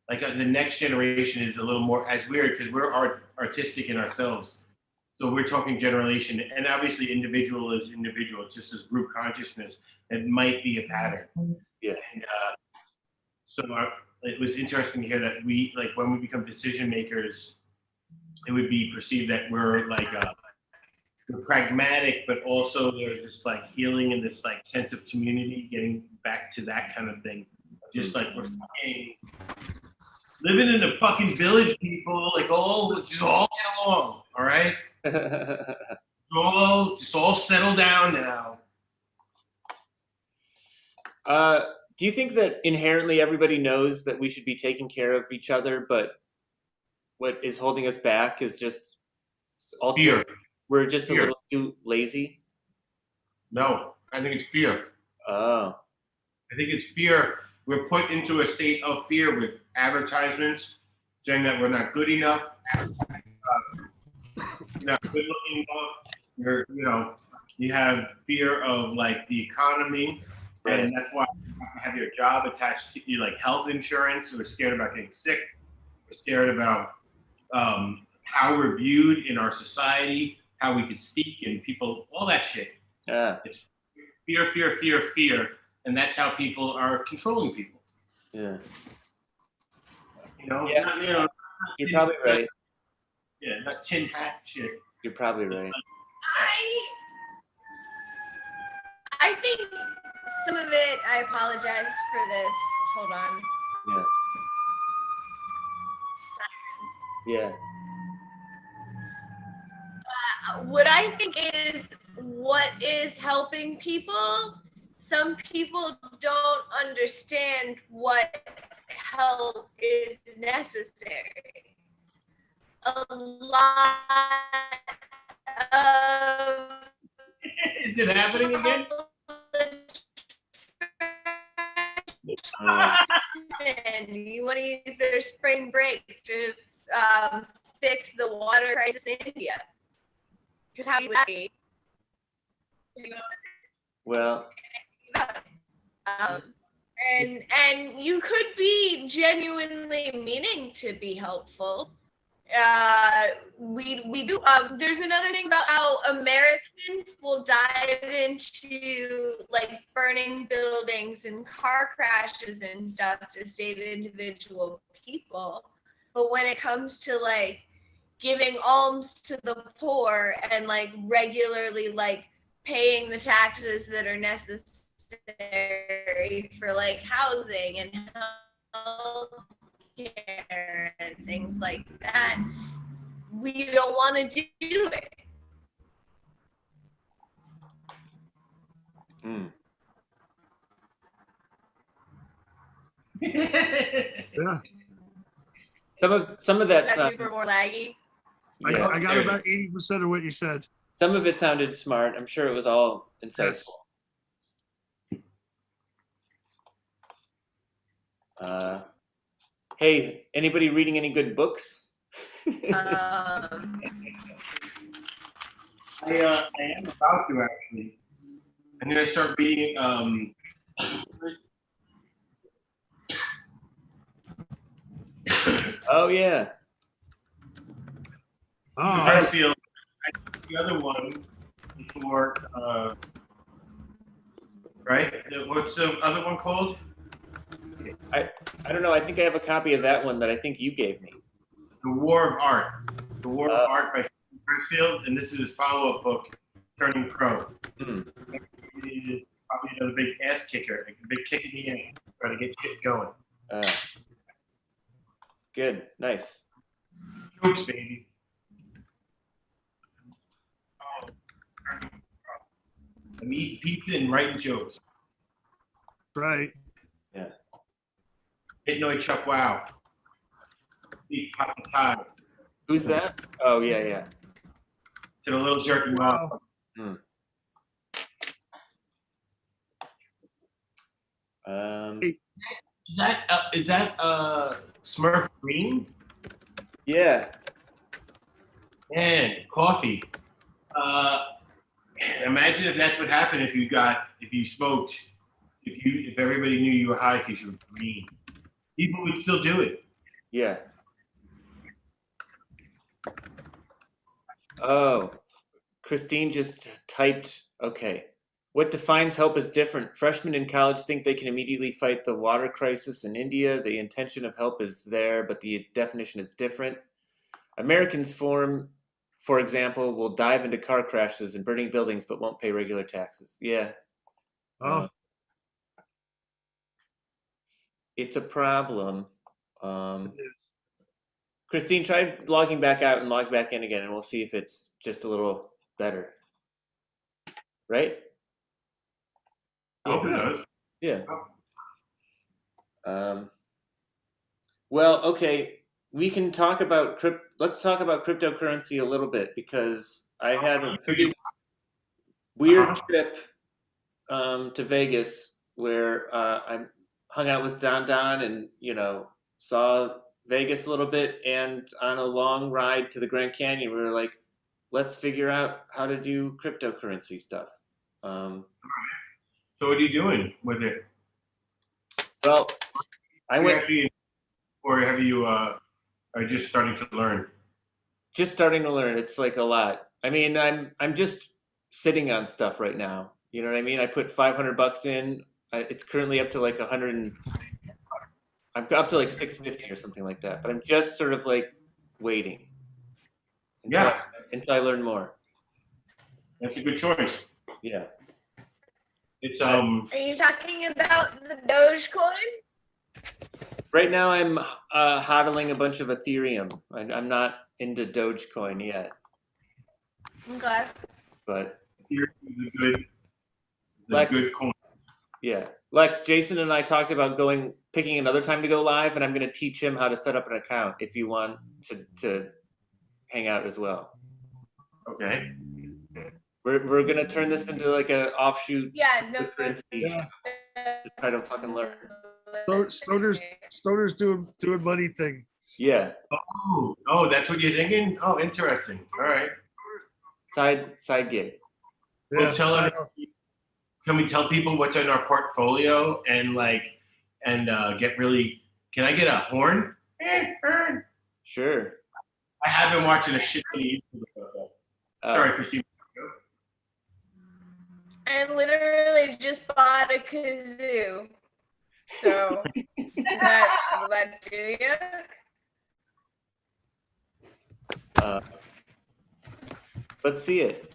like the next generation is a little more as weird because we're artistic in ourselves. So we're talking generation, and obviously individual is individual. It's just this group consciousness that might be a pattern. Yeah. And so it was interesting to hear that we, like, when we become decision makers, it would be perceived that we're like we're pragmatic, but also there's this like healing and this like sense of community, getting back to that kind of thing. Just like we're fucking living in a fucking village, people. Like just all get along, all right? Just all settle down now. Do you think that inherently everybody knows that we should be taking care of each other, but what is holding us back is just Fear. We're just a little too lazy? No, I think it's fear. Oh. I think it's fear. We're put into a state of fear with advertisements saying that we're not good enough, not good looking enough. You have fear of like the economy, right. And that's why you have to have your job attached to you, like health insurance. We're scared about getting sick. We're scared about how we're viewed in our society, how we could speak, and people, all that shit. Yeah. It's fear, fear, fear, fear. And that's how people are controlling people. Yeah. Yeah. You're probably right. Yeah, not tin hat shit. You're probably right. I think some of it, I apologize for this. Hold on. Yeah. Yeah. What I think is what is helping people some people don't understand what help is necessary. A lot of Is it happening again? and you want to use their spring break to fix the water crisis in India. Because how would that be? Well, and you could be genuinely meaning to be helpful. We do. There's another thing about how Americans will dive into like burning buildings and car crashes and stuff to save individual people, but when it comes to like giving alms to the poor and like regularly like paying the taxes that are necessary for like housing and health care and things like that, we don't want to do it. Yeah. Some of that's That's not. super more laggy. Yeah. I got about 80% of what you said. Some of it sounded smart. I'm sure it was all insightful. Yes. Hey, anybody reading any good books? I am about to actually. I'm gonna start reading. Oh yeah. Pressfield. The other one before, right? What's the other one called? I don't know. I think I have a copy of that one that I think you gave me. The War of Art. The War of Art by Pressfield, and this is his follow-up book, Turning Pro. It is probably another big ass kicker, like a big kick in the end, trying to get shit going. Good, nice. Jokes, baby. I'm eating pizza and writing jokes. Right. Yeah. Hitnoy Chuck Wow. Eat pasta Thai. Who's that? Oh yeah, yeah. To the little jerking off. Is that Smurf Green? Yeah. Man, coffee. Imagine if that's what happened if you smoked, if everybody knew you were high because you were green. People would still do it. Yeah. Oh, Christine just typed, okay. What defines help is different. Freshmen in college think they can immediately fight the water crisis in India. The intention of help is there, but the definition is different. Americans, for example, will dive into car crashes and burning buildings, but won't pay regular taxes. Yeah. It's a problem. It is. Christine, try logging back out and log back in again, and we'll see if it's just a little better. Right? I hope it does. Yeah. Well, okay. We can talk about let's talk about cryptocurrency a little bit, because I had a pretty weird trip to Vegas where I hung out with Don and saw Vegas a little bit, and on a long ride to the Grand Canyon we were like, let's figure out how to do cryptocurrency stuff. So what are you doing with it? Well, I went. Or have you are you just starting to learn? Just starting to learn. It's like a lot. I mean, I'm just sitting on stuff right now. You know what I mean? I put $500 in. It's currently up to like 100. I'm up to like 650 or something like that. But I'm just sort of like waiting until I learn more. That's a good choice. Yeah. It's Are you talking about the Dogecoin? Right now, I'm hodling a bunch of Ethereum. I'm not into Dogecoin yet. Okay. But Ethereum is a good coin. Yeah. Lex, Jason and I talked about picking another time to go live, and I'm going to teach him how to set up an account if you want to hang out as well. Okay. We're going to turn this into like an offshoot Yeah, no. cryptocurrency Yeah. to try to fucking learn. Stoners doing money thing. Yeah. Oh, that's what you're thinking? Oh, interesting. All right. Side gig. Well, Yeah, tell sign us, off. can we tell people what's in our portfolio and get really, can I get a horn? Horn. Sure. I have been watching a shit ton of YouTube about that. Sorry, Christine. I literally just bought a kazoo. So will that do you? Let's see it.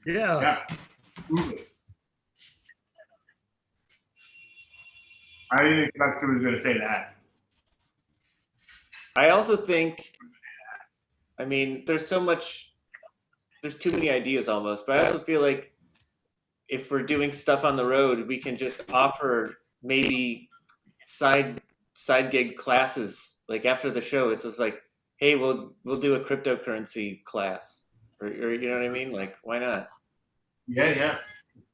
Yeah. Yeah. Prove it. I didn't expect she was going to say that. I also think, I mean, there's too many ideas almost, but I also feel like if we're doing stuff on the road, we can just offer maybe side gig classes. Like after the show, it's just like, hey, we'll do a cryptocurrency class, or you know what I mean? Like, why not? Yeah.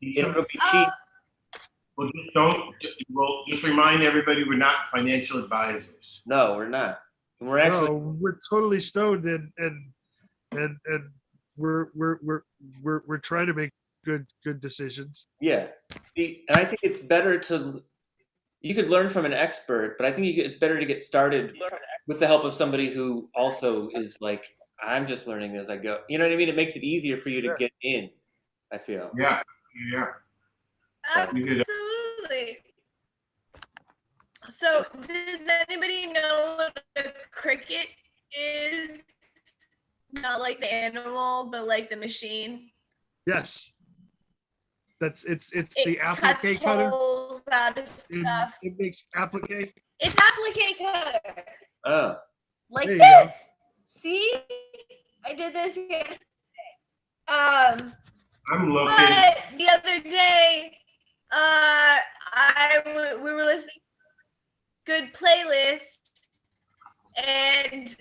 It'll be cheap. Well, just remind everybody we're not financial advisors. No, we're not. And we're actually we're totally stoned and we're trying to make good decisions. Yeah. See, and I think it's better you could learn from an expert, but I think it's better to get started with the help of somebody who also is like, I'm just learning as I go. You know what I mean? It makes it easier for you to get in, I feel. Yeah. So, Absolutely. So, does anybody know what a cricket is? Not like the animal, but like the machine. Yes. It's It the cuts applique cutter. holes out of stuff. It makes applique. It's applique cutter. oh, Like There you this. go. See? I did this yesterday. I'm looking. But the other day, we were listening to a good playlist, and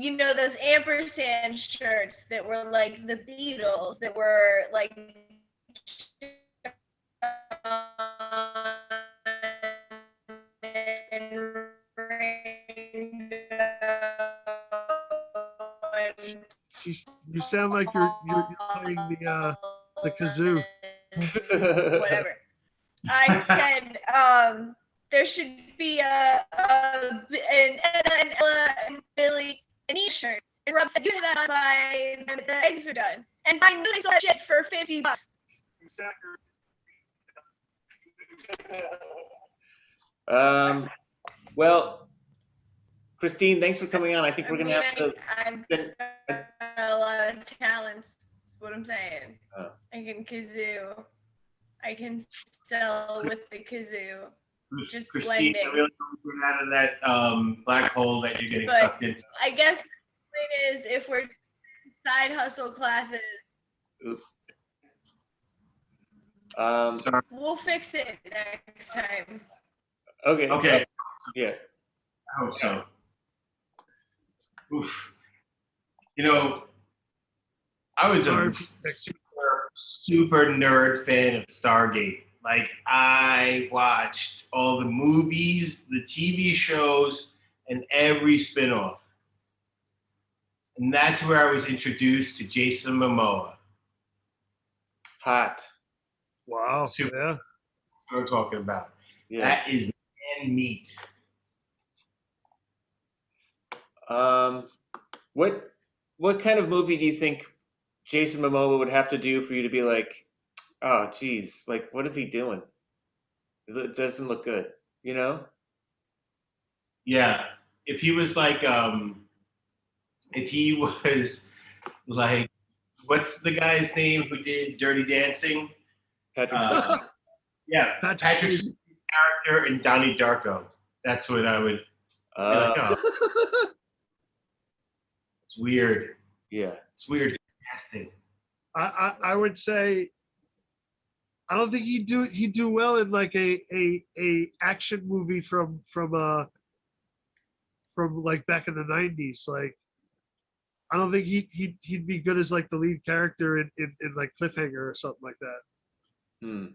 you know those ampersand shirts that were like the Beatles, that were like You sound like you're playing the kazoo. whatever. I said there should be an Ella and Billy an e-shirt. And Rob said, "You do that by the eggs are done." And I knew I saw that shit for $50. Well, Christine, thanks for coming on. I think we're gonna have to. I've got a lot of talents. That's what I'm saying. Oh. I can kazoo. I can sell with the kazoo. Just Christine, blending. I really don't get out of that black hole that you're getting But sucked into. I guess the point is, if we're side hustle classes, Oof. we'll fix it next time. Okay. Okay. Yeah. I hope so. Oof. You know, I was a super nerd fan of Stargate. Like, I watched all the movies, the TV shows, and every spinoff. And that's where I was introduced to Jason Momoa. Hot. Wow. Super. Yeah. That's what I'm talking about. Yeah. That is man meat. What kind of movie do you think Jason Momoa would have to do for you to be like, oh, geez, like, what is he doing? It doesn't look good, you know? Yeah. If he was like, what's the guy's name who did Dirty Dancing? Patrick Swayze. Yeah, Patrick Swayze's character in Donnie Darko. That's what I would be like, oh. It's weird. Yeah. It's weird casting. I would say I don't think he'd do well in like a action movie from like back in the 90s. Like I don't think he'd be good as like the lead character in like Cliffhanger or something like that. Hmm.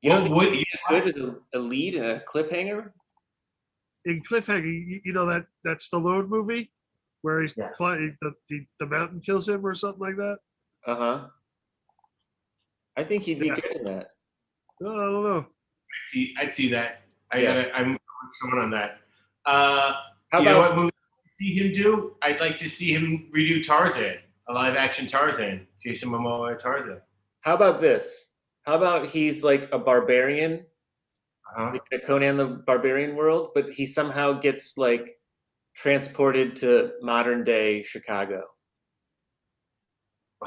You don't think What he'd be good as a lead in a cliffhanger? In Cliffhanger, you know that Stallone movie where he's Yeah. flying, the mountain kills him or something like that. Uh-huh. I think he'd be Yeah. good in that. No, I don't know. I'd see that. Yeah. I'm someone on that. How You know about what movie I'd see him do? I'd like to see him redo Tarzan, a live action Tarzan. Jason Momoa Tarzan. how about this? How about he's like a barbarian, Uh-huh. like a Conan the Barbarian world, but he somehow gets like transported to modern day Chicago.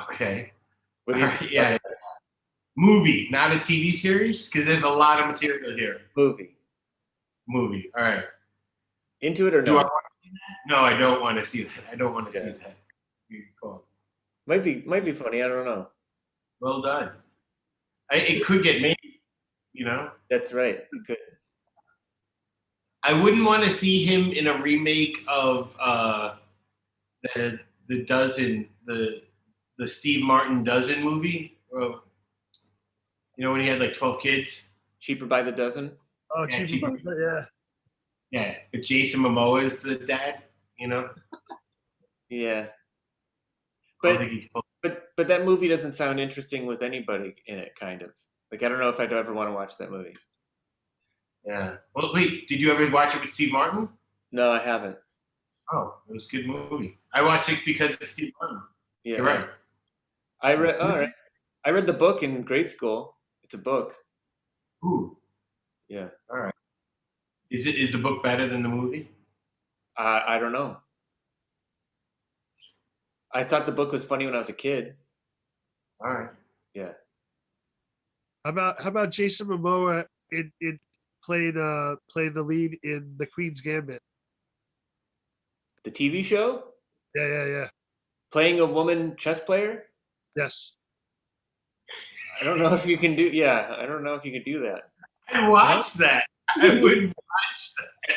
Okay. What do you All think right, about yeah. that Movie, not a TV series, because there's a lot of material here. movie? Movie. All right. Into it or Do I no? want to see that? No, I don't want to see that. I don't want to see Yeah. that. Good call. Might be funny. I don't know. Well done. It could get made, you know. That's right. You could. I wouldn't want to see him in a remake of the Dozen, the Steve Martin Dozen movie. You know when he had like 12 kids. Cheaper by the dozen. Oh, Yeah, Chief Cheaper. yeah. Yeah, but Jason Momoa is the dad. You know. Yeah. I don't But think he can pull- but that movie doesn't sound interesting with anybody in it. Kind of like I don't know if I'd ever want to watch that movie. Yeah. Well, wait. Did you ever watch it with Steve Martin? No, I haven't. Oh, it was a good movie. I watched it because of Steve Martin. Yeah. You're right. I read. All right. I read the book in grade school. It's a book. Ooh. Yeah. All right. Is the book better than the movie? I don't know. I thought the book was funny when I was a kid. All right. Yeah. How about Jason Momoa in playing the lead in The Queen's Gambit? The TV show Yeah. playing a woman chess player. Yes. I don't know if you can do. Yeah, I don't know if you could do that. I watched that. I wouldn't watch that.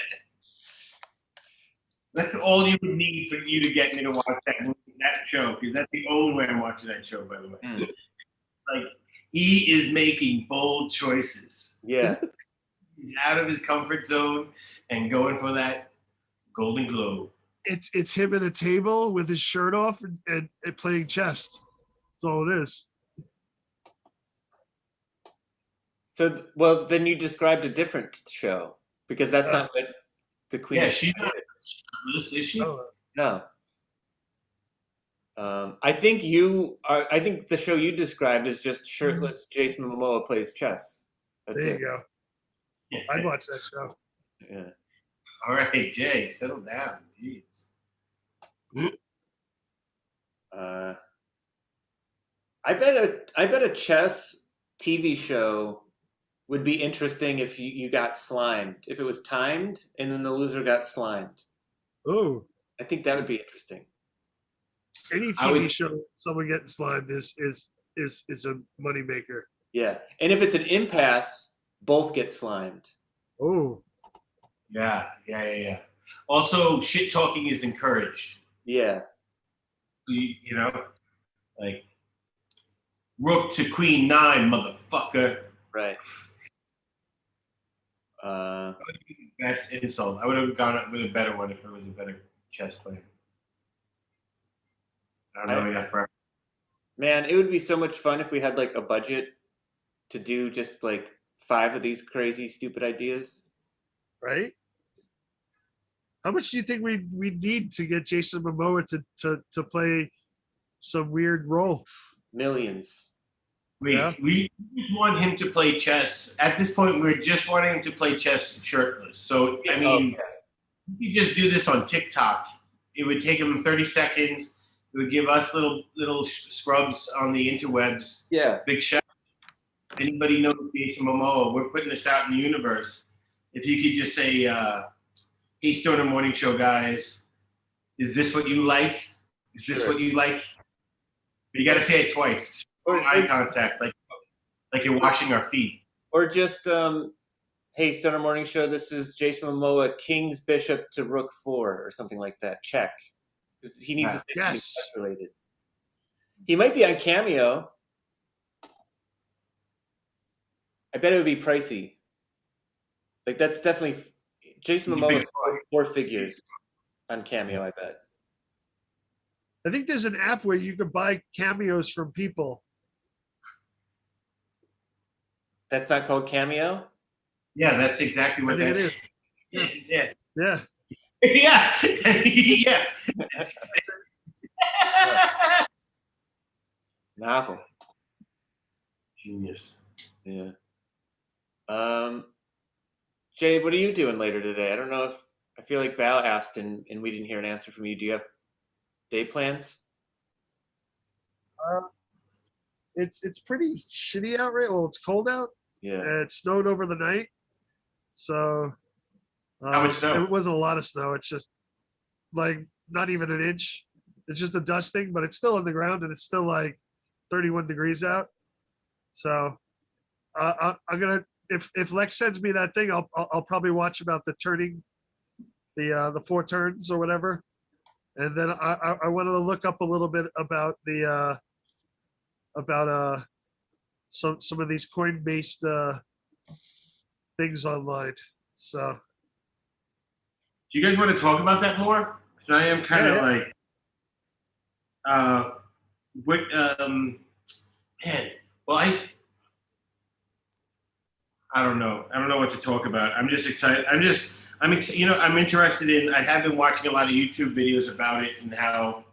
That's all you would need for you to get me to watch that movie, that show, because that's the only way I'm watching that show, by the way. Mm. Like, he is making bold choices. Yeah. He's out of his comfort zone and going for that Golden Globe. It's him at a table with his shirt off and playing chess. That's all it is. So, well, then you described a different show because that's not what the Queen. Yeah, she's not this, is she? Oh, No. I think you are. I think the show you described is just shirtless Jason Momoa plays chess. That's there it. you go. Yeah. I'd watch that show. Yeah. All right, Jay, settle down. Jeez. I bet a chess TV show would be interesting if you got slimed. If it was timed and then the loser got slimed. Oh, I think that would be interesting. any TV show someone getting slimed is a moneymaker. Yeah. And if it's an impasse, both get slimed. Oh, Yeah. Also, shit talking is encouraged. Yeah. You know, like rook to queen 9, motherfucker. Right. Best insult. I would have gone up with a better one if it was a better chess player. I don't know enough for. Man, it would be so much fun if we had like a budget to do just like 5 of these crazy, stupid ideas. right. How much do you think we need to get Jason Momoa to play some weird role? Millions. We just want him to play chess. At this point, we're just wanting him to play chess shirtless. So, I mean, you could just do this on TikTok. It would take him 30 seconds. It would give us little scrubs on the interwebs. Yeah. Big shout. Anybody knows Jason Momoa? We're putting this out in the universe. If you could just say, hey, Stoner Morning Show guys, is this what you like? Is this what you like? But you got to say it twice. Eye contact. Like, like you're washing our feet. Or just, hey, Stoner Morning Show, this is Jason Momoa, King's Bishop to Rook 4, or something like that. Check. He needs to say something Yes. related. He might be on Cameo. I bet it would be pricey. Like, that's definitely Jason Momoa is 4 figures on Cameo, I bet. I think there's an app where you can buy cameos from people. That's not called Cameo? Yeah, that's exactly what I think that it is. Yeah. Yeah. Yeah. Yeah. Novel. Genius. Yeah. Jay, what are you doing later today? I don't know if I feel like Val asked and we didn't hear an answer from you. Do you have day plans? It's pretty shitty out right. Well, it's cold out. Yeah. And it snowed over the night. So How much snow? It wasn't a lot of snow. It's just like not even an inch. It's just a dusting, but it's still on the ground and it's still like 31 degrees out. So I'm gonna if Lex sends me that thing, I'll probably watch about the turning, the 4 turns or whatever, and then I wanted to look up a little bit about the some of these coin based things online. So Do you guys want to talk about that more? So I am kind of Yeah. like, what, man. Well, I don't know. I don't know what to talk about. I'm just excited. I'm interested in. I have been watching a lot of YouTube videos about it and how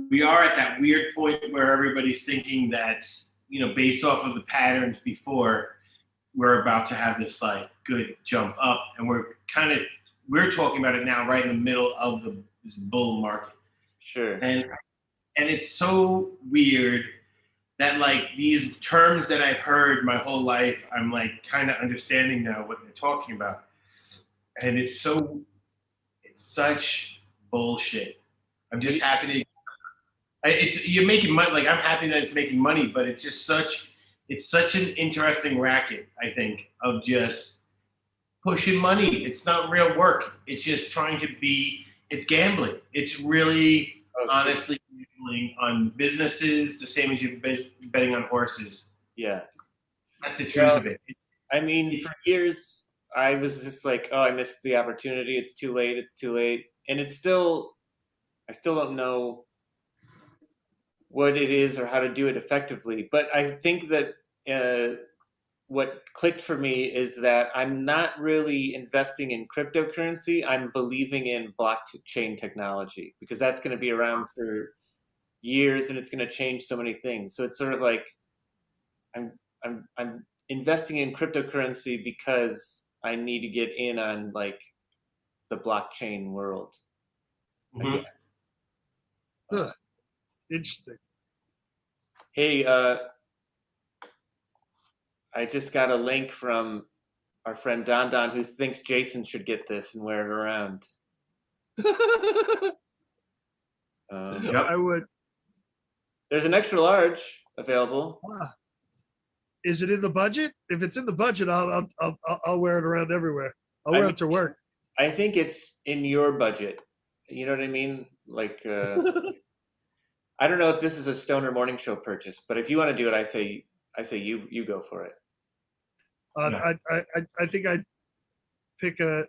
we are at that weird point where everybody's thinking that, based off of the patterns before, we're about to have this like good jump up, and we're talking about it now, right in the middle of this bull market. Sure. And it's so weird that like these terms that I've heard my whole life, I'm like kind of understanding now what they're talking about. And it's such bullshit. I'm just happy you're making money. Like I'm happy that it's making money, but it's just such an interesting racket, I think, of just pushing money. It's not real work. It's just it's gambling. It's really honestly gambling on businesses, the same as you're betting on horses. Yeah. That's the truth of it. I mean, for years, I was just like, oh, I missed the opportunity. It's too late. It's too late. And I still don't know what it is or how to do it effectively. But I think that what clicked for me is that I'm not really investing in cryptocurrency. I'm believing in blockchain technology because that's going to be around for years and it's going to change so many things. So it's sort of like I'm investing in cryptocurrency because I need to get in on like the blockchain world. Mm-hmm. I guess. Huh. Interesting. Hey, I just got a link from our friend Don who thinks Jason should get this and wear it around. I would. There's an extra large available. Is it in the budget? If it's in the budget, I'll wear it around everywhere. I'll wear it to work. I think it's in your budget. You know what I mean? Like, I don't know if this is a Stoner Morning Show purchase, but if you want to do it, I say you go for it. I think I'd pick a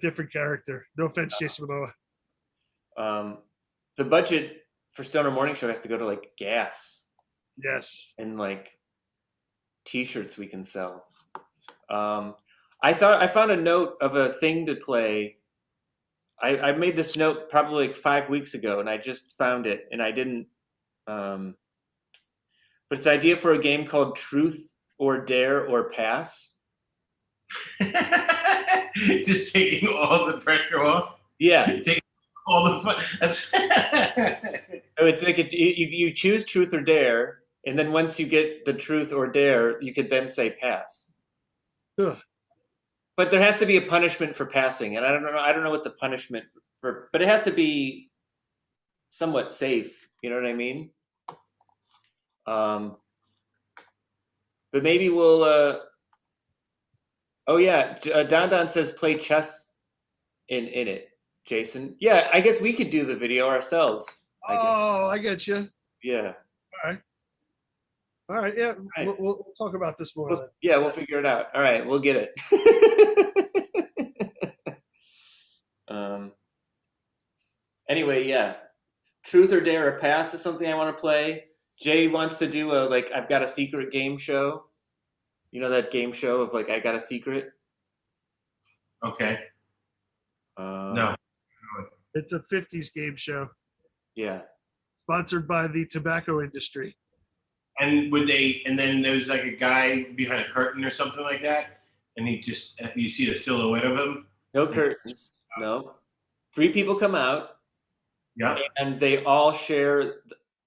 different character. No offense, Jason Momoa. The budget for Stoner Morning Show has to go to like gas. Yes. And like T-shirts we can sell. I found a note of a thing to play. I made this note probably like 5 weeks ago, and I just found it, and I didn't. But it's an idea for a game called Truth or Dare or Pass. Just taking all the pressure off. Yeah. Taking all the fun. So it's like you choose Truth or Dare, and then once you get the Truth or Dare, you could then say Pass. Ugh. But there has to be a punishment for passing, and I don't know what the punishment for, but it has to be somewhat safe. You know what I mean? But maybe we'll. Oh yeah, Don Don says play chess in it. Jason, yeah, I guess we could do the video ourselves. I get you. Yeah. All right. Yeah. Right. We'll talk about this more. Well, yeah, we'll figure it out. All right, we'll get it. Anyway, yeah. Truth or Dare or Pass is something I want to play. Jay wants to do I've got a secret game show. You know that game show of I got a secret? Okay. No. It's a 50s game show. Yeah. Sponsored by the tobacco industry. And then there's a guy behind a curtain or something like that, and you see the silhouette of him. No curtains. No. 3 people come out. Yeah. And they all share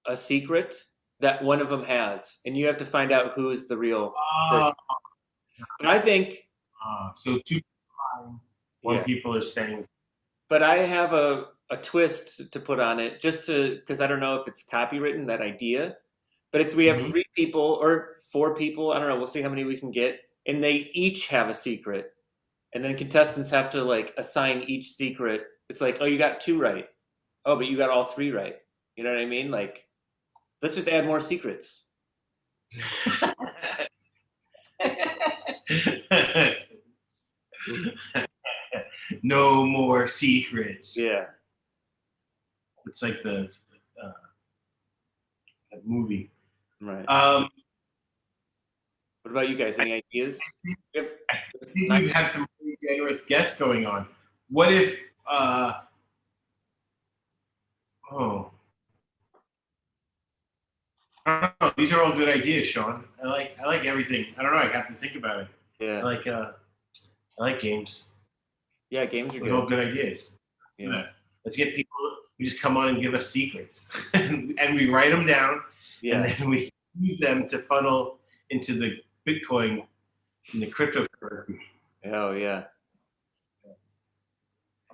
a secret that one of them has, and you have to find out who is the real person. But I think so 2 one people is saying. But I have a twist to put on it, just because I don't know if it's copywritten, that idea. But we have 3 people or 4 people. I don't know. We'll see how many we can get, and they each have a secret, and then contestants have to assign each secret. It's oh, you got 2 right. Oh, but you got all 3 right. You know what I mean? Let's just add more secrets. No more secrets. Yeah. It's like the that movie. Right. What about you guys? Any ideas? I think we have some pretty generous guests going on. What if I don't know. These are all good ideas, Sean. I like everything. I don't know. I have to think about it. Yeah. I like games. Yeah, games are good. All good ideas. Yeah. Let's get people. We just come on and give us secrets, and we write them down, and then we use them to funnel into the Bitcoin and the cryptocurrency. Oh yeah.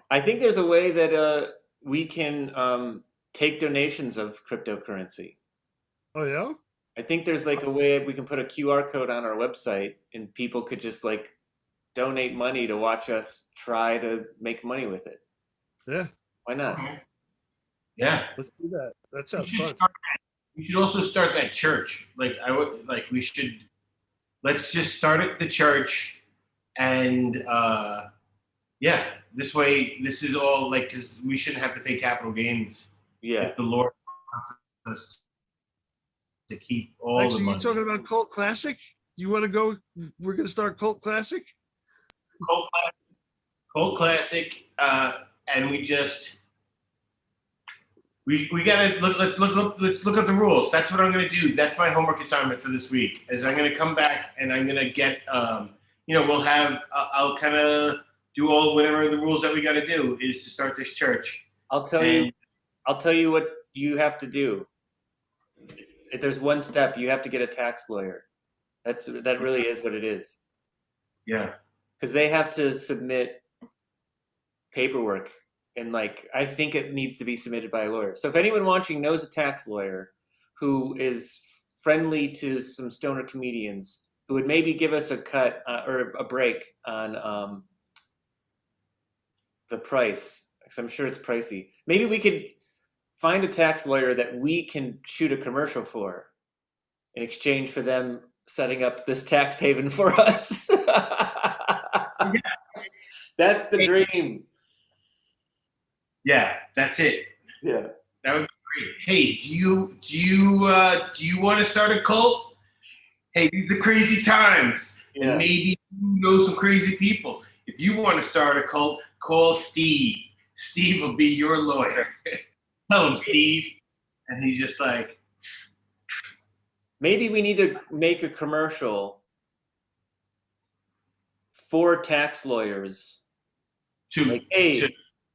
I think there's a way that we can take donations of cryptocurrency. Oh yeah? I think there's a way we can put a QR code on our website, and people could just donate money to watch us try to make money with it. Yeah. Why not? Yeah. Let's do that. That sounds fun. We should also start that church. We should. Let's just start at the church, and this way, this is all because we shouldn't have to pay capital gains. Yeah. If the Lord wants us to keep all the money. You're talking about Cult Classic? You want to go? We're going to start Cult Classic? Cult Classic, and we gotta look. Let's look up the rules. That's what I'm gonna do. That's my homework assignment for this week. Is I'm gonna come back and I'm gonna get. We'll have. I'll kind of do whatever the rules that we got to do is to start this church. I'll tell you what you have to do. If there's one step, you have to get a tax lawyer. That really is what it is. Yeah. Because they have to submit paperwork, and I think it needs to be submitted by a lawyer. So if anyone watching knows a tax lawyer who is friendly to some stoner comedians, who would maybe give us a cut or a break on the price, because I'm sure it's pricey. Maybe we could find a tax lawyer that we can shoot a commercial for in exchange for them setting up this tax haven for us. That's the dream. Yeah, that's it. Yeah, that would be great. Hey, do you want to start a cult? Hey, these are crazy times, and maybe you know some crazy people. If you want to start a cult, call Steve. Steve will be your lawyer. Tell him, Steve, and he's just maybe we need to make a commercial for tax lawyers.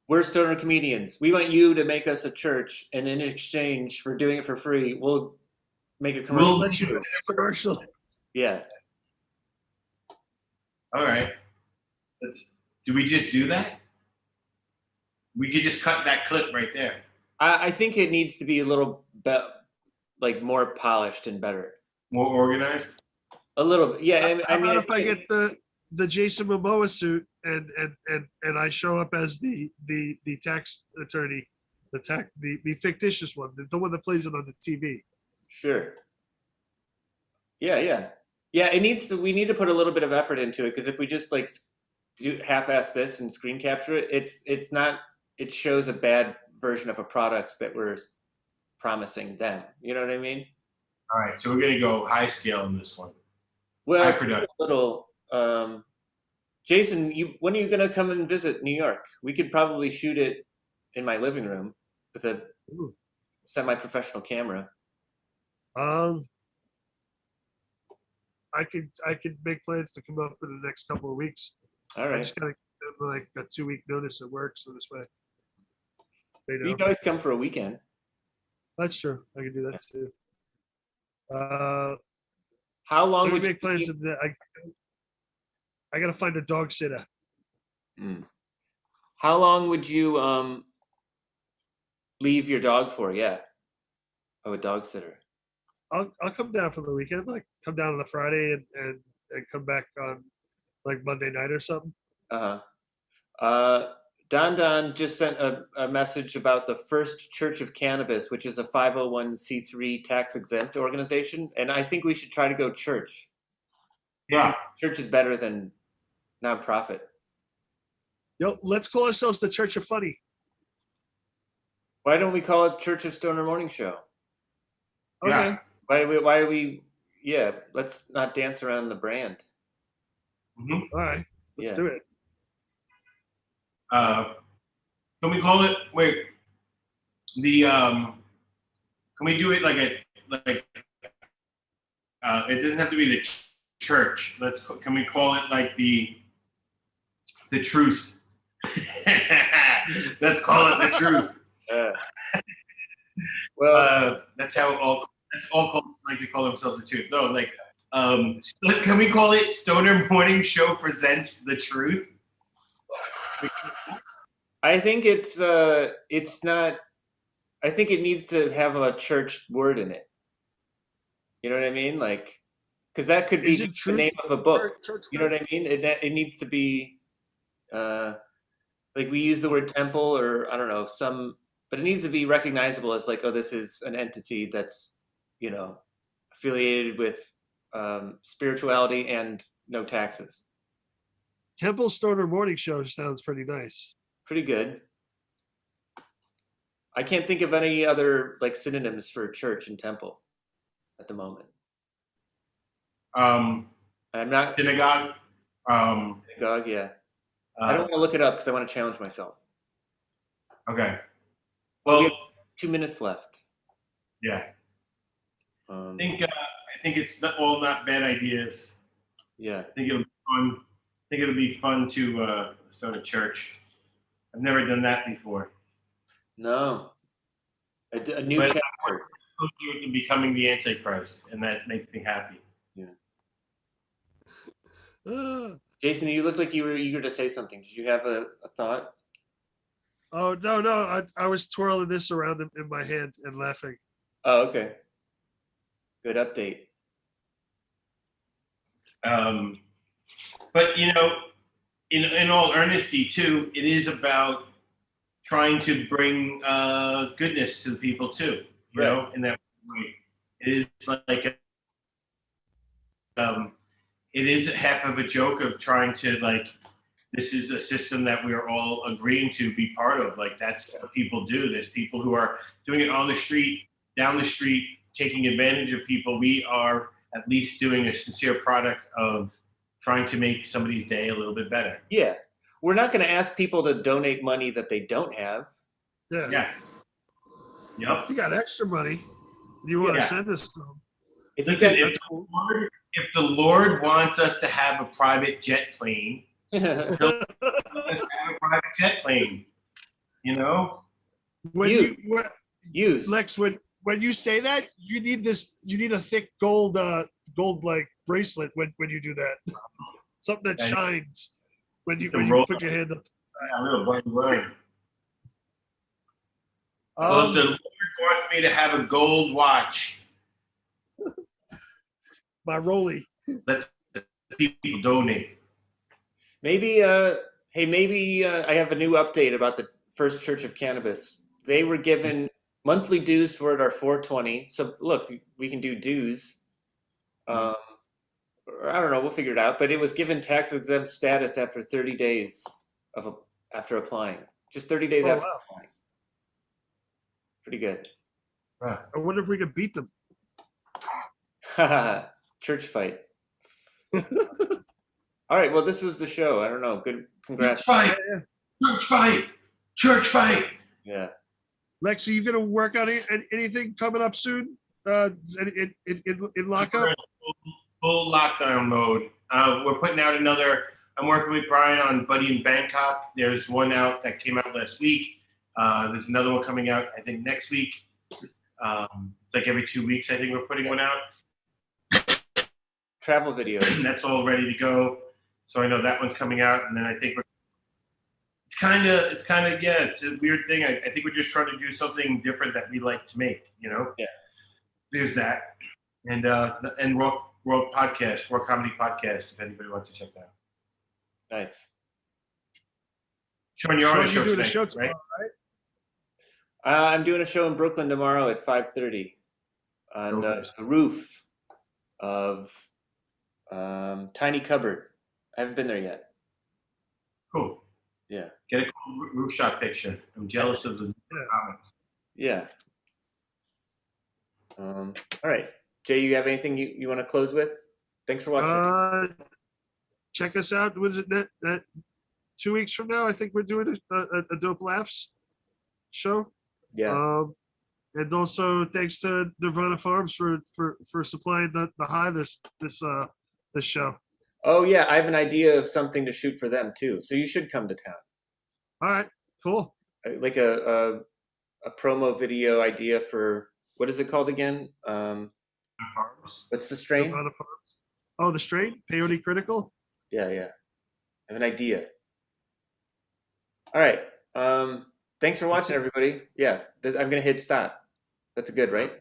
We're stoner comedians. We want you to make us a church, and in exchange for doing it for free, we'll make a commercial. We'll let you make a commercial. Yeah. All right. Do we just do that? We could just cut that clip right there. I think it needs to be a little like more polished and better. More organized. A little bit, yeah. How about if I get the Jason Momoa suit and I show up as the tax attorney, the fictitious one, the one that plays it on the TV. Sure. Yeah. It needs to. We need to put a little bit of effort into it because if we just like do half-ass this and screen capture it, it's not. It shows a bad version of a product that we're promising them. You know what I mean? All right, so we're gonna go high scale in this one. Well, High it's a production. little. Jason, when are you gonna come and visit New York? We could probably shoot it in my living room with a semi-professional camera. I could make plans to come up in the next couple of weeks. All I right. just gotta give like a 2-week notice at work, so this way. They You know. can always come for a weekend. That's true. I can do that too. How long Let me would you make plans. keep- I gotta find a dog sitter. How long would you leave your dog for? Yeah. Oh, a dog sitter. I'll come down for the weekend. Like come down on the Friday and come back on like Monday night or something. Don just sent a message about the First Church of Cannabis, which is a 501c3 tax exempt organization, and I think we should try to go church. Yeah. Church is better than nonprofit. Yo, let's call ourselves the Church of Funny. Why don't we call it Church of Stoner Morning Show? Okay. Yeah. Why are we? Yeah, let's not dance around the brand. Mhm. All right. Let's Yeah. do it. Can we call it? Wait. Can we do it like it doesn't have to be the church. Can we call it like the truth? Let's call it the truth. Well, that's all cults like to call themselves the truth. No, like, can we call it Stoner Morning Show presents the truth? I think it's not. I think it needs to have a church word in it. You know what I mean? Like, because that could be Is it the truth name of a book. Church You know what I mean? It needs to be, like we use the word temple or I don't know but it needs to be recognizable as like, oh, this is an entity that's, affiliated with spirituality and no taxes. Temple Stoner Morning Show sounds pretty nice. Pretty good. I can't think of any other like synonyms for church and temple at the moment. I'm not Synagogue. synagogue. Yeah, I don't want to look it up because I want to challenge myself. Okay. Well, we Well, have 2 minutes left. yeah. Um, I think it's not bad ideas. yeah. I think it'll be fun. I think it'll be fun to start a church. I've never done that before. No. A new But chapter. You're becoming the Antichrist, and that makes me happy. Jason, you look like you were eager to say something. Did you have a thought? Oh no! I was twirling this around in my hand and laughing. Oh, okay. Good update. But in all earnesty too, it is about trying to bring goodness to the people too. You know, in that way, it is like it is half of a joke of trying to like. This is a system that we are all agreeing to be part of. Like that's what people do. There's people who are doing it on the street, down the street, taking advantage of people. We are at least doing a sincere product of trying to make somebody's day a little bit better. Yeah. We're not going to ask people to donate money that they don't have. Yeah. Yeah. Yep. If you got extra money, you want to Yeah. send this to them. If you Listen, got, if the Lord wants us to have a private jet plane, let's have a private jet plane. When use Lex, when you say that, you need a thick gold like bracelet when you do that. Something that shines when you put your hand up. Yeah, a little bling. Well, if the Lord wants me to have a gold watch my rollie. Let the people donate. Maybe, hey, maybe I have a new update about the First Church of Cannabis. They were given monthly dues for it are $4.20. So look, we can do dues. Or I don't know. We'll figure it out. But it was given tax exempt status after 30 days after applying. Just 30 days Oh, after wow. applying. Pretty good. I wonder if we could beat them. Church fight. All right. Well, this was the show. I don't know. Good. Congrats. Church fight. Church fight. Church fight. Yeah. Lex, are you going to work on anything coming up soon? In lockup? Full lockdown mode. We're putting out another. I'm working with Brian on Buddy in Bangkok. There's one out that came out last week. There's another one coming out, I think, next week. It's like every 2 weeks, I think we're putting one out. Travel videos. And that's all ready to go. So I know that one's coming out, and then I think it's kind of yeah, it's a weird thing. I think we're just trying to do something different that we like to make. Yeah. There's that, and Raw podcast, Raw Comedy Podcast. If anybody wants to check that out. Nice. Sean, you're on a show doing tonight, a show tomorrow, right? I'm doing a show in Brooklyn tomorrow at 5:30 on the roof of Tiny Cupboard. I haven't been there yet. Cool. Yeah. Get a cool roof shot picture. I'm jealous of the comments. Yeah. All right. Jay, you have anything you want to close with? Thanks for watching. Check us out. What is it? That 2 weeks from now, I think we're doing a Dope Laughs show. Yeah. And also thanks to Nirvana Farms for supplying the high this show. Oh yeah, I have an idea of something to shoot for them too. So you should come to town. All right, cool. Like a promo video idea for what is it called again? What's the strain? Nirvana Farms. Oh, the strain? Peyote Critical? Yeah. I have an idea. All right. Thanks for watching, everybody. Yeah, I'm gonna hit stop. That's good, right?